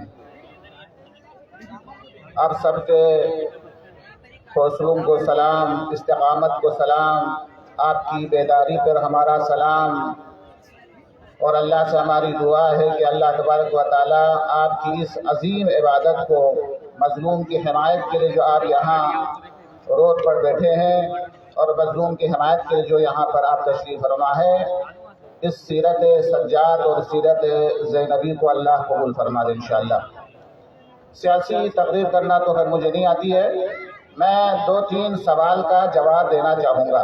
آپ سب کے حوصلوں کو سلام، استقامت کو سلام، آپ کی بیداری پر ہمارا سلام، اور اللہ سے ہماری دعا ہے کہ اللہ تبارک و تعالیٰ آپ کی اس عظیم عبادت کو، مظلوم کی حمایت کے لیے جو آپ یہاں روڈ پر بیٹھے ہیں اور مظلوم کی حمایت کے لیے جو یہاں پر آپ تشریف فرما ہے، اس سیرت سجاد اور سیرت زینبی کو اللہ قبول فرما دے انشاءاللہ۔ سیاسی تقریر کرنا تو خیر مجھے نہیں آتی ہے، میں 2-3 سوال کا جواب دینا چاہوں گا،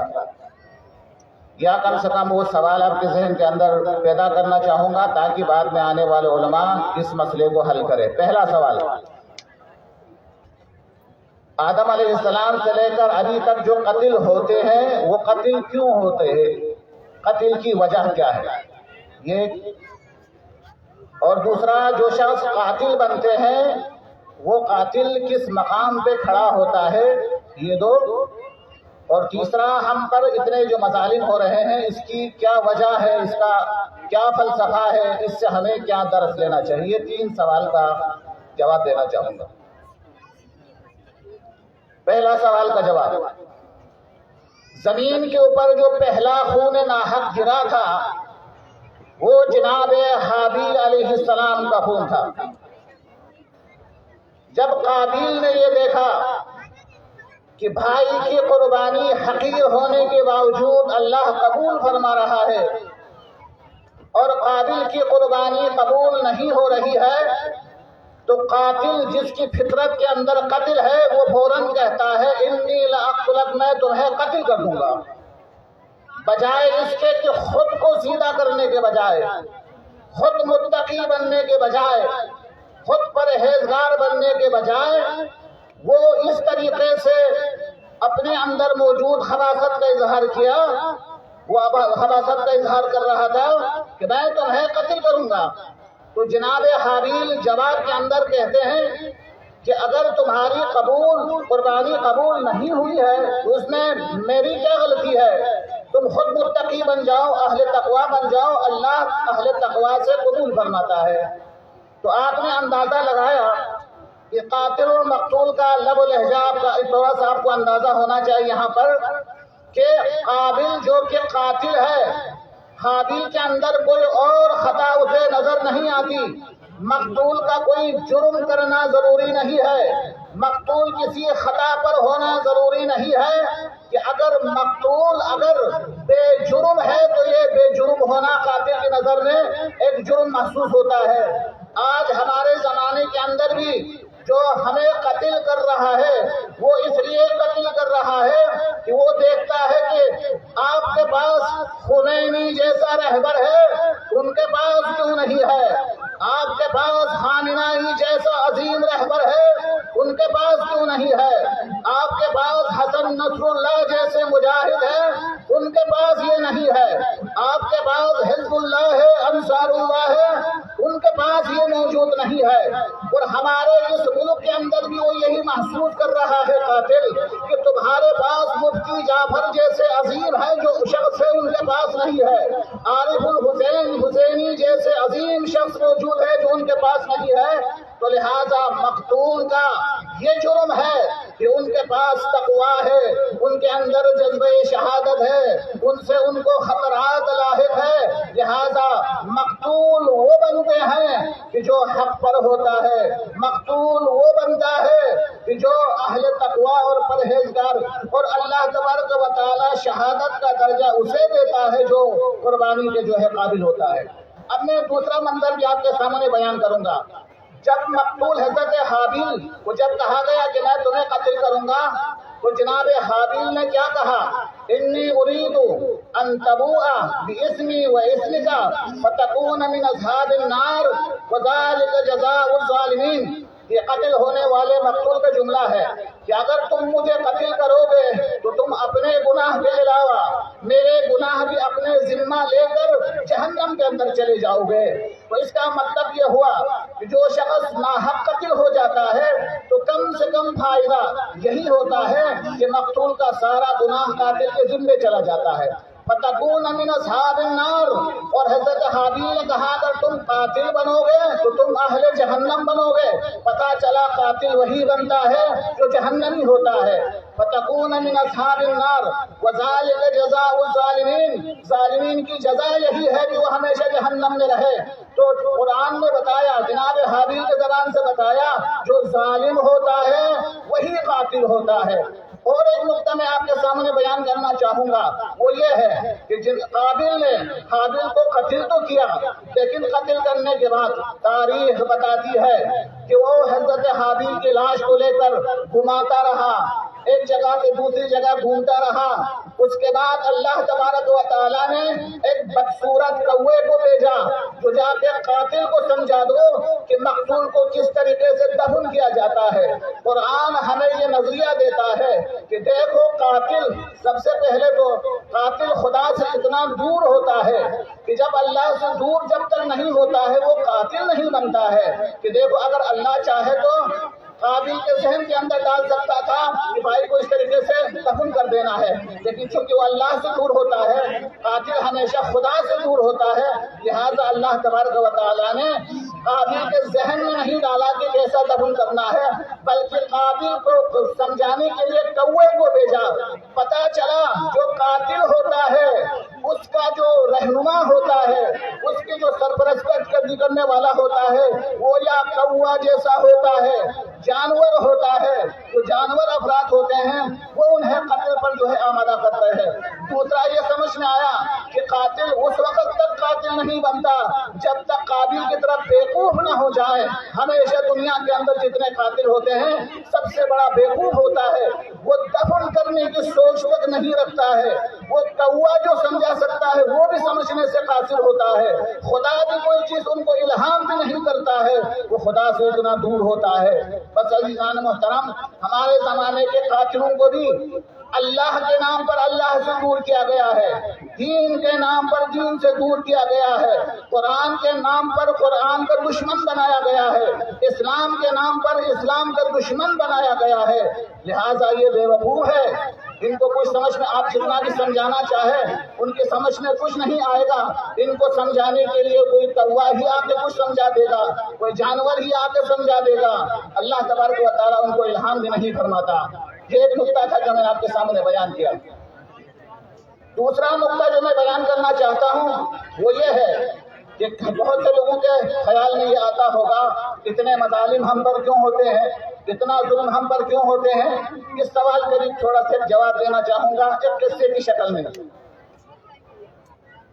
یا کم سے کم وہ سوال آپ کے ذہن کے اندر پیدا کرنا چاہوں گا تاکہ بعد میں آنے والے علماء اس مسئلے کو حل کرے۔ پہلا سوال، آدم علیہ السلام سے لے کر ابھی تک جو قتل ہوتے ہیں وہ قتل کیوں ہوتے ہیں؟ قتل کی وجہ کیا ہے؟ یہ اور دوسرا، جو شخص قاتل بنتے ہیں وہ قاتل کس مقام پہ کھڑا ہوتا ہے؟ یہ دو، اور تیسرا، ہم پر اتنے جو مظالم ہو رہے ہیں اس کی کیا وجہ ہے، اس کا کیا فلسفہ ہے، اس سے ہمیں کیا درس لینا چاہیے؟ 3 سوال کا جواب دینا چاہوں گا۔ پہلا سوال کا جواب، زمین کے اوپر جو پہلا خون ناحق گرا تھا وہ جناب حابیل علیہ السلام کا خون تھا۔ جب قابیل نے یہ دیکھا کہ بھائی کی قربانی حقیر ہونے کے باوجود اللہ قبول فرما رہا ہے اور قابیل کی قربانی قبول نہیں ہو رہی ہے، تو قاتل جس کی فطرت کے اندر قتل ہے وہ فوراً کہتا ہے انی لاقتلک، میں تمہیں قتل کر دوں گا، بجائے اس کے کہ خود کو سیدھا کرنے کے بجائے، خود متقی بننے کے بجائے، خود پرہیزگار بننے کے بجائے، وہ اس طریقے سے اپنے اندر موجود خباثت کا اظہار کیا، وہ خباثت کا اظہار کر رہا تھا کہ میں تمہیں قتل کروں گا۔ تو جناب حابیل جواب کے اندر کہتے ہیں کہ اگر تمہاری قربانی قبول نہیں ہوئی ہے تو اس میں میری کیا غلطی ہے؟ تم خود متقی بن جاؤ، اہل تقوی بن جاؤ، اللہ اہل تقوی سے قبول فرماتا ہے۔ تو آپ نے اندازہ لگایا کہ قاتل اور مقتول کا لب و لہجہ کا تھوڑا سا آپ کو اندازہ ہونا چاہیے یہاں پر، کہ قابل جو کہ قاتل ہے، حابیل کے اندر کوئی اور خطا اسے نظر نہیں آتی، مقتول کا کوئی جرم کرنا ضروری نہیں ہے، مقتول کسی خطا پر ہونا ضروری نہیں ہے، کہ اگر مقتول بے جرم ہے تو یہ بے جرم ہونا قاتل کی نظر میں ایک جرم محسوس ہوتا ہے۔ آج ہمارے زمانے کے اندر بھی جو ہمیں قتل کر رہا ہے وہ اس لیے قتل کر رہا ہے کہ وہ دیکھتا ہے کہ آپ کے پاس خمینی جیسا رہبر ہے، ان کے پاس کیوں نہیں ہے؟ آپ کے پاس خامنہئی جیسا عظیم رہبر ہے، ان کے پاس کیوں نہیں ہے؟ آپ کے پاس حسن نصر اللہ جیسے مجاہد ہیں، ان کے پاس یہ نہیں ہے۔ آپ کے پاس حزب اللہ ہے، انصار اللہ ہے، ان کے پاس یہ موجود نہیں ہے۔ اور ہمارے اس ملک کے اندر بھی وہ یہی محسوس کر رہا ہے قاتل کہ تمہارے پاس مفتی جعفر جیسے عظیم ہے جو شخص ہے، ان کے پاس نہیں ہے۔ عارف الحسین حسینی جیسے عظیم شخص موجود ہے جو ان کے پاس نہیں ہے۔ تو لہذا مقتول کا یہ جرم ہے کہ ان کے پاس تقویٰ ہے، ان کے اندر جذبہ شہادت ہے، ان سے ان کو خطرات لاحق ہے، لہذا مقتول وہ بنتے ہیں کہ جو حق پر ہوتا ہے، مقتول وہ بنتا ہے کہ جو اہل تقویٰ اور پرہیزگار، اور اللہ تبارک و تعالی شہادت کا درجہ اسے دیتا ہے جو قربانی کے جو ہے قابل ہوتا ہے۔ اب میں دوسرا منظر بھی آپ کے سامنے بیان کروں گا۔ جب مقتول حضرت حابیل کو جب کہا گیا کہ میں تمہیں قتل کروں گا، تو جناب حابیل نے کیا کہا؟ انی ارید ان تبوء باسمی و اسمک فتکون من اصحاب النار وذلک جزاء الظالمین، یہ قتل ہونے والے مقتول کا جملہ ہے کہ اگر تم مجھے قتل کرو گے تو تم اپنے گناہ کے علاوہ میرے گناہ بھی اپنے ذمہ لے کر جہنم کے اندر چلے جاؤ گے۔ تو اس کا مطلب یہ ہوا کہ جو شخص ناحق قتل ہو جاتا ہے تو کم سے کم فائدہ یہی ہوتا ہے کہ مقتول کا سارا گناہ قاتل کے ذمے چلا جاتا ہے۔ فتکون من اصحاب النار، اور حضرت حابیل نے کہا اگر تم قاتل بنو گے تو تم اہل جہنم بنو گے۔ پتہ چلا قاتل وہی بنتا ہے جو جہنمی ہوتا ہے۔ فتکون من اصحاب النار وذالک جزاء الظالمین، ظالمین کی جزا یہی ہے کہ وہ ہمیشہ جہنم میں رہے۔ تو قرآن نے بتایا، جناب حابیل کے زبان سے بتایا، جو ظالم ہوتا ہے وہی قاتل ہوتا ہے۔ اور ایک نقطہ میں آپ کے سامنے بیان کرنا چاہوں گا، وہ یہ ہے کہ جن قابل نے حابیل کو قتل تو کیا، لیکن قتل کرنے کے بعد تاریخ بتاتی ہے کہ وہ حضرت حابیل کی لاش کو لے کر گھماتا رہا، ایک جگہ سے دوسری جگہ گھومتا رہا۔ اس کے بعد اللہ تبارک و تعالیٰ نے ایک بدصورت کوے کو بھیجا جو جا کے قاتل کو سمجھا دو کہ مقتول کو کس طریقے سے دفن کیا جاتا ہے۔ قرآن ہمیں یہ نظریہ دیتا ہے کہ دیکھو قاتل سب سے پہلے تو قاتل خدا سے اتنا دور ہوتا ہے کہ جب اللہ سے دور جب تک نہیں ہوتا ہے وہ قاتل نہیں بنتا ہے۔ کہ دیکھو اگر اللہ چاہے تو قابل کے ذہن کے اندر ڈال سکتا تھا کہ بھائی کو اس طریقے سے دفن کر دینا ہے، لیکن چونکہ وہ اللہ سے دور ہوتا ہے، قاتل ہمیشہ خدا سے دور ہوتا ہے، لہذا اللہ تبارک و تعالیٰ نے قابل کے ذہن میں نہیں ڈالا کہ کیسا دفن کرنا ہے، بلکہ قابل کو سمجھانے کے لیے کوے کو بھیجا۔ پتہ چلا جو قاتل ہوتا ہے اس کا جو رہنما ہوتا ہے، اس کی جو سرپرست کرنے والا ہوتا ہے وہ یا کوا جیسا ہوتا ہے، جانور ہوتا ہے، جو جانور افراد ہوتے ہیں وہ انہیں قتل پر جو ہے آمادہ کرتے ہیں۔ دوسرا یہ سمجھ میں آیا کہ قاتل اس وقت تک قاتل نہیں بنتا جب تک قابل کی طرف بیوقوف نہ ہو جائے۔ ہمیشہ دنیا کے اندر جتنے قاتل ہوتے ہیں سب سے بڑا بیوقوف ہوتا ہے، وہ دفن کرنے کی سوچ تک نہیں رکھتا ہے، وہ کوا جو سمجھا سکتا ہے وہ بھی سمجھنے سے قاصر ہوتا ہے، خدا بھی کوئی چیز ان کو الہام بھی نہیں کرتا ہے، وہ خدا سے اتنا دور ہوتا ہے۔ بس عزیزان محترم، ہمارے زمانے کے قاتلوں کو بھی اللہ کے نام پر اللہ سے دور کیا گیا ہے، دین کے نام پر دین سے دور کیا گیا ہے، قرآن کے نام پر قرآن کا دشمن بنایا گیا ہے، اسلام کے نام پر اسلام کا دشمن بنایا گیا ہے۔ لہٰذا یہ بے وقوف ہے، ان کو کچھ سمجھ میں آپ جتنا بھی سمجھانا چاہیں ان کی سمجھ میں کچھ نہیں آئے گا۔ ان کو سمجھانے کے لیے کوئی کوا ہی آ کے کچھ سمجھا دے گا، کوئی جانور ہی آ کے سمجھا دے گا، اللہ تبارک و تعالیٰ ان کو الہام بھی نہیں فرماتا۔ یہ ایک نقطہ تھا جو میں نے آپ کے سامنے بیان کیا۔ دوسرا نقطہ جو میں بیان کرنا چاہتا ہوں وہ یہ ہے کہ بہت سے لوگوں کے خیال میں یہ آتا ہوگا اتنے مظالم ہم پر کیوں ہوتے ہیں، اتنا ظلم ہم پر کیوں ہوتے ہیں۔ اس سوال کا بھی تھوڑا سا جواب دینا چاہوں گا ایک قصے کی شکل میں۔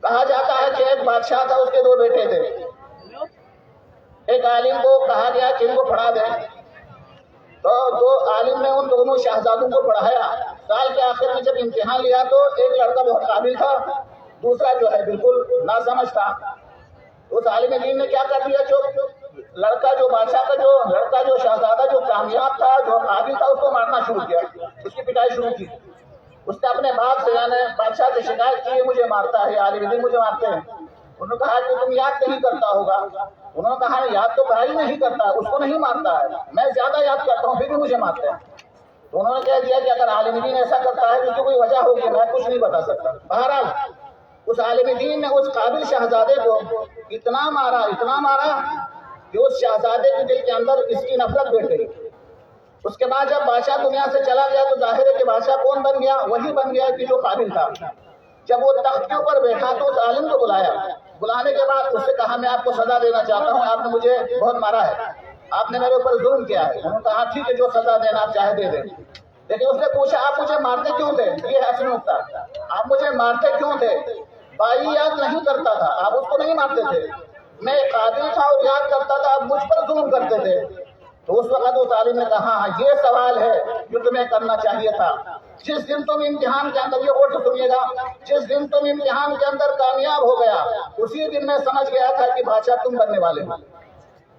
کہا جاتا ہے کہ ایک بادشاہ تھا، اس کے دو بیٹے تھے۔ ایک عالم کو کہا گیا کہ ان کو پڑھا دیں، تو دو عالم نے ان دونوں شہزادوں کو پڑھایا۔ سال کے آخر میں جب امتحان لیا تو ایک لڑکا بہت قابل تھا، دوسرا جو ہے بالکل ناسمجھ تھا۔ اس عالم دین نے کیا کر دیا، جو لڑکا جو بادشاہ کا جو لڑکا جو شہزادہ جو کامیاب تھا جو قابل تھا اس کو مارنا شروع کیا، اس کی پٹائی شروع کی۔ اس نے اپنے باپ سے یعنی بادشاہ سے شکایت کی، مجھے مارتا ہے، عالم دین مجھے مارتے ہیں۔ انہوں نے کہا کہ تم یاد نہیں کرتا ہوگا۔ انہوں نے کہا یاد تو بھائی نہیں کرتا، اس کو نہیں مارتا ہے، میں زیادہ یاد کرتا ہوں پھر بھی مجھے مارتے ہیں۔ تو انہوں نے کہہ دیا کہ اگر عالم دین ایسا کرتا ہے تو اس کی کوئی وجہ ہوگی، میں کچھ نہیں بتا سکتا۔ بہرحال اس عالم دین نے اس قابل شہزادے کو اتنا مارا کہ اس شہزادے کے دل کے اندر اس کی نفرت بیٹھ گئی۔ اس کے بعد جب بادشاہ دنیا سے چلا گیا تو ظاہر ہے کہ بادشاہ کون بن گیا، وہی بن گیا کہ جو قابل تھا۔ جب وہ تخت کے اوپر بیٹھا تو اس عالم کو بلایا، بلانے کے بعد اس سے کہا میں آپ کو سزا دینا چاہتا ہوں، آپ نے مجھے بہت مارا ہے، آپ نے میرے اوپر ظلم کیا ہے۔ انہوں نے کہا ٹھیک ہے جو سزا دینا آپ چاہے دے دیں۔ لیکن اس نے پوچھا آپ مجھے مارتے کیوں تھے، یہ ہے اصل نقطہ، آپ مجھے مارتے کیوں تھے؟ بھائی یاد نہیں کرتا تھا، آپ اس کو نہیں مارتے تھے، میں قابل تھا اور یاد کرتا تھا، آپ مجھ پر ظلم کرتے تھے۔ تو اس وقت اس عالم نے کہا ہاں یہ سوال ہے جو تمہیں کرنا چاہیے تھا۔ جس دن تم امتحان کے اندر، یہ غور سے سنیے گا، جس دن تم امتحان کے اندر کامیاب ہو گیا اسی دن میں سمجھ گیا تھا کہ بادشاہ تم بننے والے ہو۔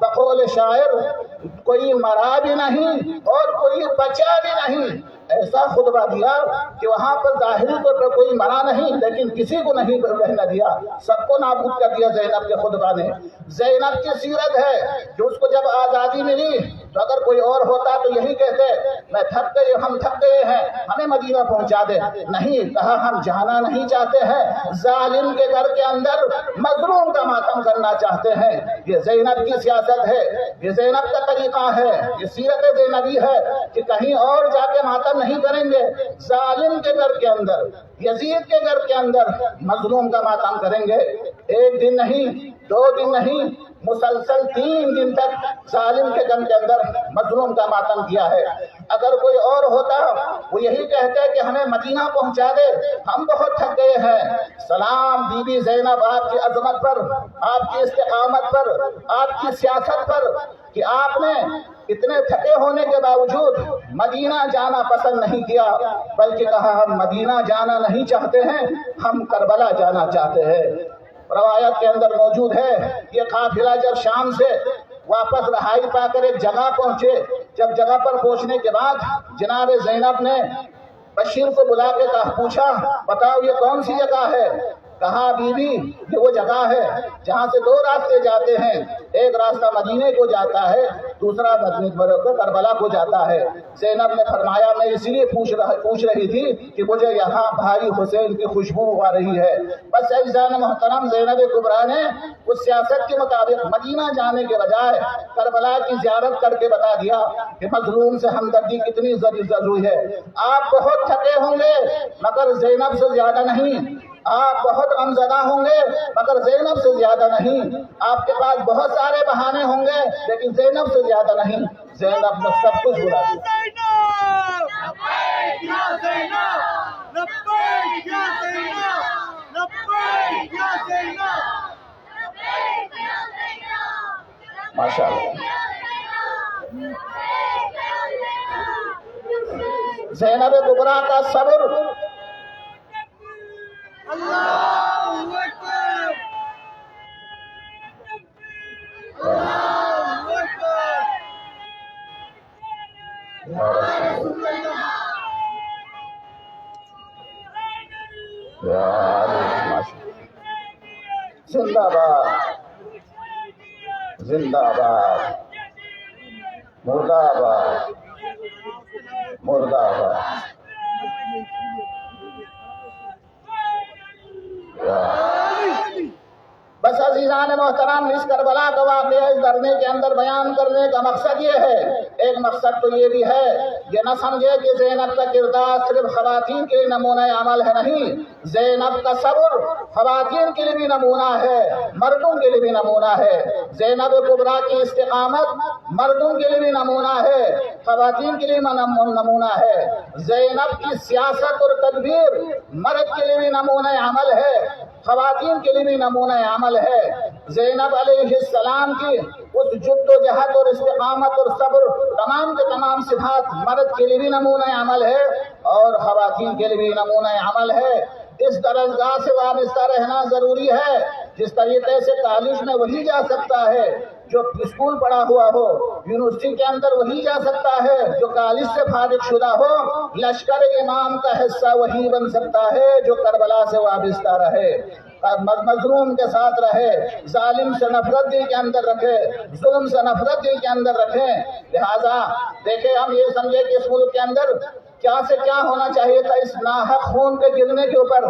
بقول شاعر کوئی مرا بھی نہیں اور کوئی بچا بھی نہیں. ایسا خطبہ دیا کہ وہاں پر ظاہری طور پر کوئی مرا نہیں لیکن کسی کو نہیں رہنے دیا, سب کو نابود کر دیا زینب کے خطبہ نے. زینب کی سیرت ہے کہ اس کو جب آزادی ملی تو اگر کوئی اور ہوتا تو یہی کہتے میں تھک گئے, ہم تھک گئے ہیں, ہمیں مدینہ پہنچا دے. نہیں, کہا ہم جانا نہیں چاہتے ہیں, ظالم کے گھر کے اندر مظلوم کا ماتم کرنا چاہتے ہیں. یہ زینب کی سیاست ہے, یہ زینب کا طریقہ ہے, یہ سیرت زینبی ہے کہ کہیں اور جا کے ماتم نہیں کریں گے. ظالم کے گھر کے اندر, یزید کے گھر کے اندر مظلوم کا ماتم کریں گے. ایک دن نہیں, 2 دن نہیں, مسلسل 3 دن تک ظالم کے گھر کے اندر مظلوم کا ماتم کیا ہے. اگر کوئی اور ہوتا وہ یہی کہتے کہ ہمیں مدینہ پہنچا دے, ہم بہت تھک گئے ہیں. سلام بی بی زینب آپ کی عظمت پر, آپ کی استقامت پر, آپ کی سیاست پر کہ آپ نے اتنے تھکے ہونے کے باوجود مدینہ جانا پسند نہیں کیا, بلکہ کہا ہم مدینہ جانا نہیں چاہتے ہیں, ہم کربلا جانا چاہتے ہیں. روایت کے اندر موجود ہے یہ قافلہ جب شام سے واپس رہائی پا کر ایک جگہ پہنچے, جب جگہ پر پہنچنے کے بعد جناب زینب نے بشیر کو بلا کے پوچھا بتاؤ یہ کون سی جگہ ہے؟ کہا بی بی یہ وہ جگہ ہے جہاں سے 2 راستے جاتے ہیں, ایک راستہ مدینے کو جاتا ہے, دوسرا کربلا کو جاتا ہے. زینب نے فرمایا میں اسی لیے پوچھ رہی تھی کہ مجھے یہاں بھائی حسین کی خوشبو آ رہی ہے. بس عزیزان محترم, زینب کبریٰ نے اس سیاست کے مطابق مدینہ جانے کے بجائے کربلا کی زیارت کر کے بتا دیا کہ مظلوم سے ہمدردی کتنی ضروری ہے. آپ بہت تھکے ہوں گے مگر زینب سے زیادہ نہیں, آپ بہت غمزدہ ہوں گے مگر زینب سے زیادہ نہیں, آپ کے پاس بہت سارے بہانے ہوں گے لیکن زینب سے زیادہ نہیں. زینب نے سب کچھ بلا دیا. ماشاء اللہ. زینب کبریٰ کا صبر, زندہ باد, زندہ باد, مردہ باد, مردہ باد. بس عزیزان محترم, اس کربلا کا واقعہ اس دھرنے کے اندر بیان کرنے کا مقصد یہ ہے. ایک مقصد تو یہ بھی ہے یہ نہ سمجھے کہ زینب کا کردار صرف خواتین کے لیے نمونہ عمل ہے, نہیں. زینب کا صبر خواتین کے لیے بھی نمونہ ہے, مردوں کے لیے بھی نمونہ ہے. زینب کبریٰ کی استقامت مردوں کے لیے بھی نمونہ ہے, خواتین کے لیے نمونہ ہے. زینب کی سیاست اور تدبیر مرد کے لیے بھی نمونہ عمل ہے, خواتین کے لیے بھی نمونہ عمل ہے. زینب علیہ السلام کی اس جد و جہد اور استقامت اور صبر تمام کے تمام صفات مرد کے لیے بھی نمونہ عمل ہے اور خواتین کے لیے بھی نمونہ عمل ہے. اس درجگاہ سے وابستہ رہنا ضروری ہے. جس طریقے سے کالج میں وہی جا سکتا ہے جو اسکول پڑھا ہوا ہو, یونیورسٹی کے اندر وہی جا سکتا ہے جو کالج سے فارغ شدہ ہو, لشکر امام کا حصہ وہی بن سکتا ہے جو کربلا سے وابستہ رہے, مظلوم کے ساتھ رہے, ظالم سے نفرت دل کے اندر رکھے, ظلم سے نفرت دل کے اندر رکھے. لہذا دیکھیں, ہم یہ سمجھے کہ اس ملک کے اندر کیا سے کیا ہونا چاہیے تھا اس ناحق خون کے گرنے کے اوپر,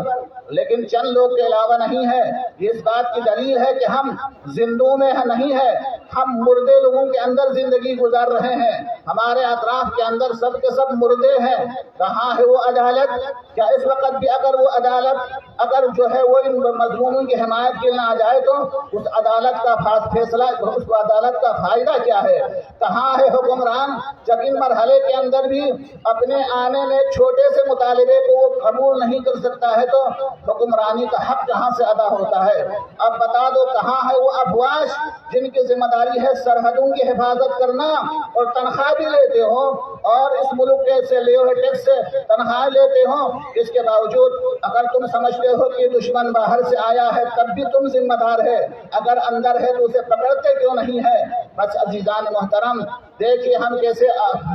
لیکن چند لوگ کے علاوہ نہیں ہے. یہ اس بات کی دلیل ہے کہ ہم زندوں میں نہیں ہے, ہم مردے لوگوں کے اندر زندگی گزار رہے ہیں. ہمارے اطراف کے اندر سب کے سب مردے ہیں. کہاں ہے وہ عدالت؟ کیا اس وقت بھی اگر وہ عدالت اگر جو ہے وہ ان مظلوموں کی حمایت کے لیے آ جائے تو اس عدالت کا فیصلہ, اس عدالت کا فائدہ کیا ہے؟ کہاں ہے حکمران جب ان مرحلے کے اندر بھی اپنے آنے میں چھوٹے سے مطالبے کو وہ قبول نہیں کر سکتا ہے تو حکمرانی کا حق کہاں سے ادا ہوتا ہے؟ اب بتا دو کہاں ہے وہ افواج جن کی ذمہ داری ہے سرحدوں کی حفاظت کرنا اور تنخواہ بھی لیتے ہو اور اس ملک کے سے لے ہوئے ٹیکس سے تنخواہ لیتے ہو, اس کے باوجود اگر تم سمجھتے ہو کہ دشمن باہر سے آیا ہے تب بھی تم ذمہ دار ہے, اگر اندر ہے تو اسے پکڑتے کیوں نہیں ہے؟ بس عزیزان محترم دیکھیے ہم کیسے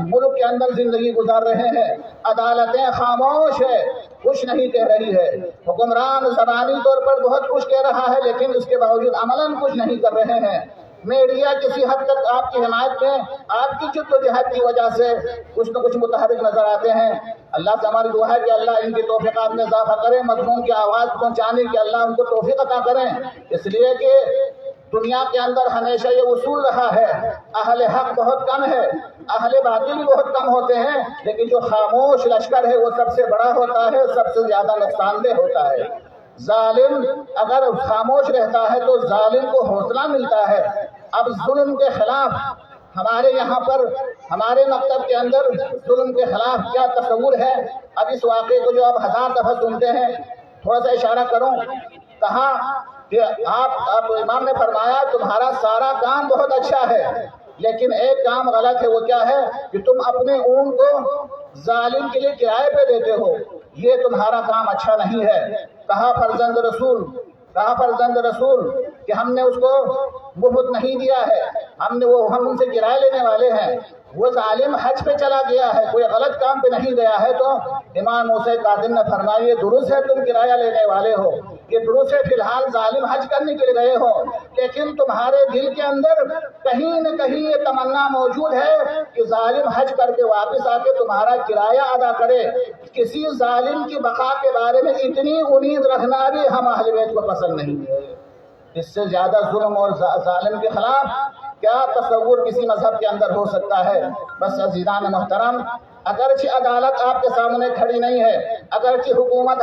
ملک کے اندر زندگی گزار رہے ہیں، عدالتیں خاموش ہے، کچھ نہیں کہہ رہی ہے، حکمران زبانی طور پر بہت کچھ کہہ رہا ہے لیکن اس کے باوجود عملاً کچھ نہیں کر رہے ہیں۔ میڈیا کسی حد تک آپ کی حمایت میں آپ کی جدوجہد کی وجہ سے کچھ نہ کچھ متحرک نظر آتے ہیں۔ اللہ سے ہماری دعا ہے کہ اللہ ان کی توفیقات میں اضافہ کرے، مظلوم کی آواز پہنچانے کی اللہ ان کو توفیق عطا کریں، اس لیے کہ دنیا کے اندر ہمیشہ یہ اصول رہا ہے اہل حق بہت کم ہے، اہل باطل بھی بہت کم ہوتے ہیں، لیکن جو خاموش لشکر ہے وہ سب سے بڑا ہوتا ہے، سب سے زیادہ نقصان دہ ہوتا ہے۔ ظالم اگر خاموش رہتا ہے تو ظالم کو حوصلہ ملتا ہے۔ اب ظلم کے خلاف ہمارے یہاں پر ہمارے مکتب کے اندر ظلم کے خلاف کیا تصور ہے، اب اس واقعے کو جو آپ 1000 دفعہ سنتے ہیں، تھوڑا سا اشارہ کروں، کہا کہ آپ امام نے فرمایا تمہارا سارا کام بہت اچھا ہے لیکن ایک کام غلط ہے، وہ کیا ہے کہ تم اپنے اونٹ کو ظالم کے لیے کرائے پہ دیتے ہو، یہ تمہارا کام اچھا نہیں ہے۔ کہا فرزند رسول کہ ہم نے اس کو مفت نہیں دیا ہے، ہم ان سے کرایہ لینے والے ہیں، وہ ظالم حج پہ چلا گیا ہے، کوئی غلط کام پہ نہیں گیا ہے، تو امام موسیٰ کاظم نے فرمایا یہ درست ہے تم کرایہ لینے والے ہو، یہ درست ہے فی الحال ظالم حج کرنے کے لیے گئے ہو، لیکن تمہارے دل کے اندر کہیں نہ کہیں یہ تمنا موجود ہے کہ ظالم حج کر کے واپس آ کے تمہارا کرایہ ادا کرے۔ کسی ظالم کی بقا کے بارے میں اتنی امید رکھنا بھی ہم اہل بیت کو پسند نہیں ہے۔ اس سے زیادہ ظلم اور ظالم کے خلاف کیا تصور کسی مذہب کے اندر ہو سکتا ہے؟ بس عزیزان محترم، اگرچہ عدالت آپ کے سامنے کھڑی نہیں ہے، اگرچہ حکومت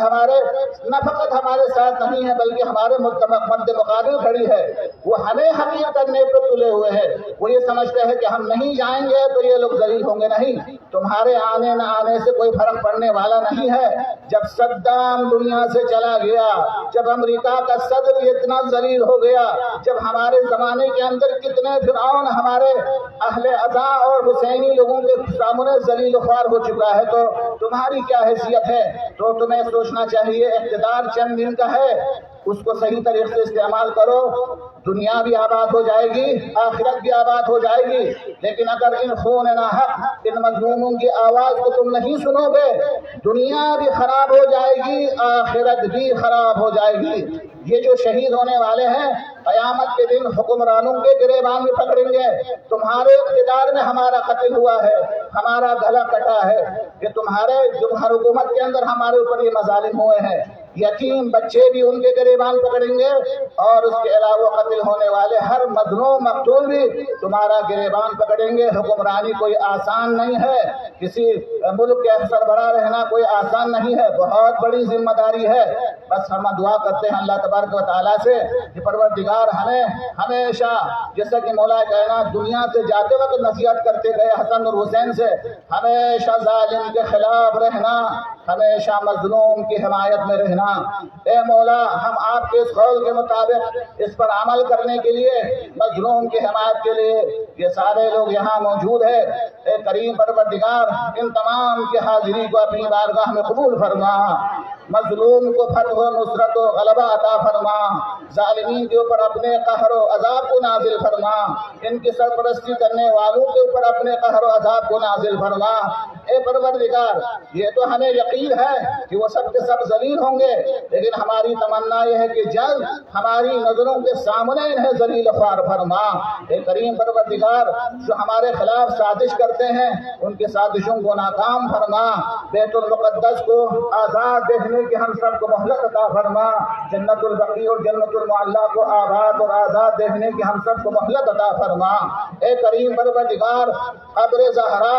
نہ فقط ہمارے ساتھ نہیں ہے بلکہ ہمارے مد مقابل کھڑی ہے، وہ ہمیں حقیر کرنے پہ تلے ہوئے ہیں، وہ یہ سمجھتے ہیں کہ ہم نہیں جائیں گے تو یہ لوگ ذلیل ہوں گے۔ نہیں، تمہارے آنے نہ آنے سے کوئی فرق پڑنے والا نہیں ہے۔ جب صدام دنیا سے چلا گیا، جب امریکہ کا صدر اتنا ذلیل ہو گیا، جب ہمارے زمانے کے اندر کتنے فرعون ہمارے اہل عزا اور حسینی لوگوں کے سامنے ذلیل ہو چکا ہے، تو تمہاری کیا حیثیت ہے؟ تو تمہیں سوچنا چاہیے اقتدار چند دن کا ہے، اس کو صحیح طریقے سے استعمال کرو، دنیا بھی آباد ہو جائے گی، آخرت بھی آباد ہو جائے گی۔ لیکن اگر ان خون ناحق ان مظلوموں کی آواز کو تم نہیں سنو گے، دنیا بھی خراب ہو جائے گی، آخرت بھی خراب ہو جائے گی۔ یہ جو شہید ہونے والے ہیں قیامت کے دن حکمرانوں کے گریبان میں پکڑیں گے، تمہارے اقتدار میں ہمارا قتل ہوا ہے، ہمارا گلا کٹا ہے، کہ تمہارے حکومت کے اندر ہمارے اوپر یہ مظالم ہوئے ہیں، یتیم بچے بھی ان کے گریبان پکڑیں گے، اور اس کے علاوہ قتل ہونے والے ہر مظلوم مقتول بھی تمہارا گریبان پکڑیں گے۔ حکمرانی کوئی آسان نہیں ہے، کسی ملک کے سربراہ رہنا کوئی آسان نہیں ہے، بہت بڑی ذمہ داری ہے۔ بس ہم دعا کرتے ہیں اللہ تبارک و تعالیٰ سے کہ پروردگار ہمیں ہمیشہ، جیسا کہ مولا کائنات دنیا سے جاتے وقت نصیحت کرتے گئے حسن اور حسین سے، ہمیشہ ظالم کے خلاف رہنا، ہمیشہ مظلوم کی حمایت میں رہنا۔ اے مولا، ہم آپ کے اس قول کے مطابق اس پر عمل کرنے کے لیے، مظلوم کی حمایت کے لیے یہ سارے لوگ یہاں موجود ہیں، اے کریم پروردگار ان تمام کی حاضری کو اپنی بارگاہ میں قبول فرما، مظلوم کو فتح و نصرت و غلبہ عطا فرما، ظالمین کے اوپر اپنے قہر و عذاب کو نازل فرما، ان کی سرپرستی کرنے والوں کے اوپر اپنے قہر و عذاب کو نازل فرما۔ اے پروردگار، یہ تو ہمیں یقین ہے کہ وہ سب کے سب ذلیل ہوں گے، لیکن ہماری تمنا یہ ہے کہ جلد ہماری نظروں کے سامنے انہیں ذلیل خوار فرما۔ اے کریم پروردگار، جو ہمارے خلاف سازش کرتے ہیں ان کی سازشوں کو ناکام فرما، بیت المقدس کو آزاد دیکھنے کی ہم سب کو مہلت عطا فرما، جنت البقیع اور جنت المعلیٰ کو آباد اور آزاد دیکھنے کی ہم سب کو مہلت عطا فرما۔ اے کریم پروردگار، قبر زہرا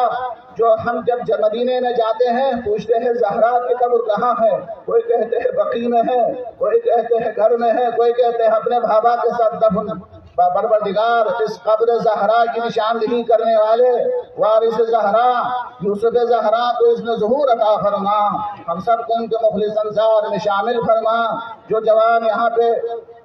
جو ہم جب مدینے میں جاتے ہیں پوچھتے ہیں زہرا کی قبر کہاں ہے، کوئی کہتے ہیں بقیع میں ہے، کوئی کہتے ہیں گھر میں ہے، کوئی کہتے ہیں اپنے بابا کے ساتھ دفن۔ پروردگار، اس قبر زہرا کی نشاندہی کرنے والے وارث زہرا یوسف زہرا کو اس میں ظہور عطا فرما، ہم سب کو ان کے مخلص انصار میں شامل فرما۔ جو جوان یہاں پہ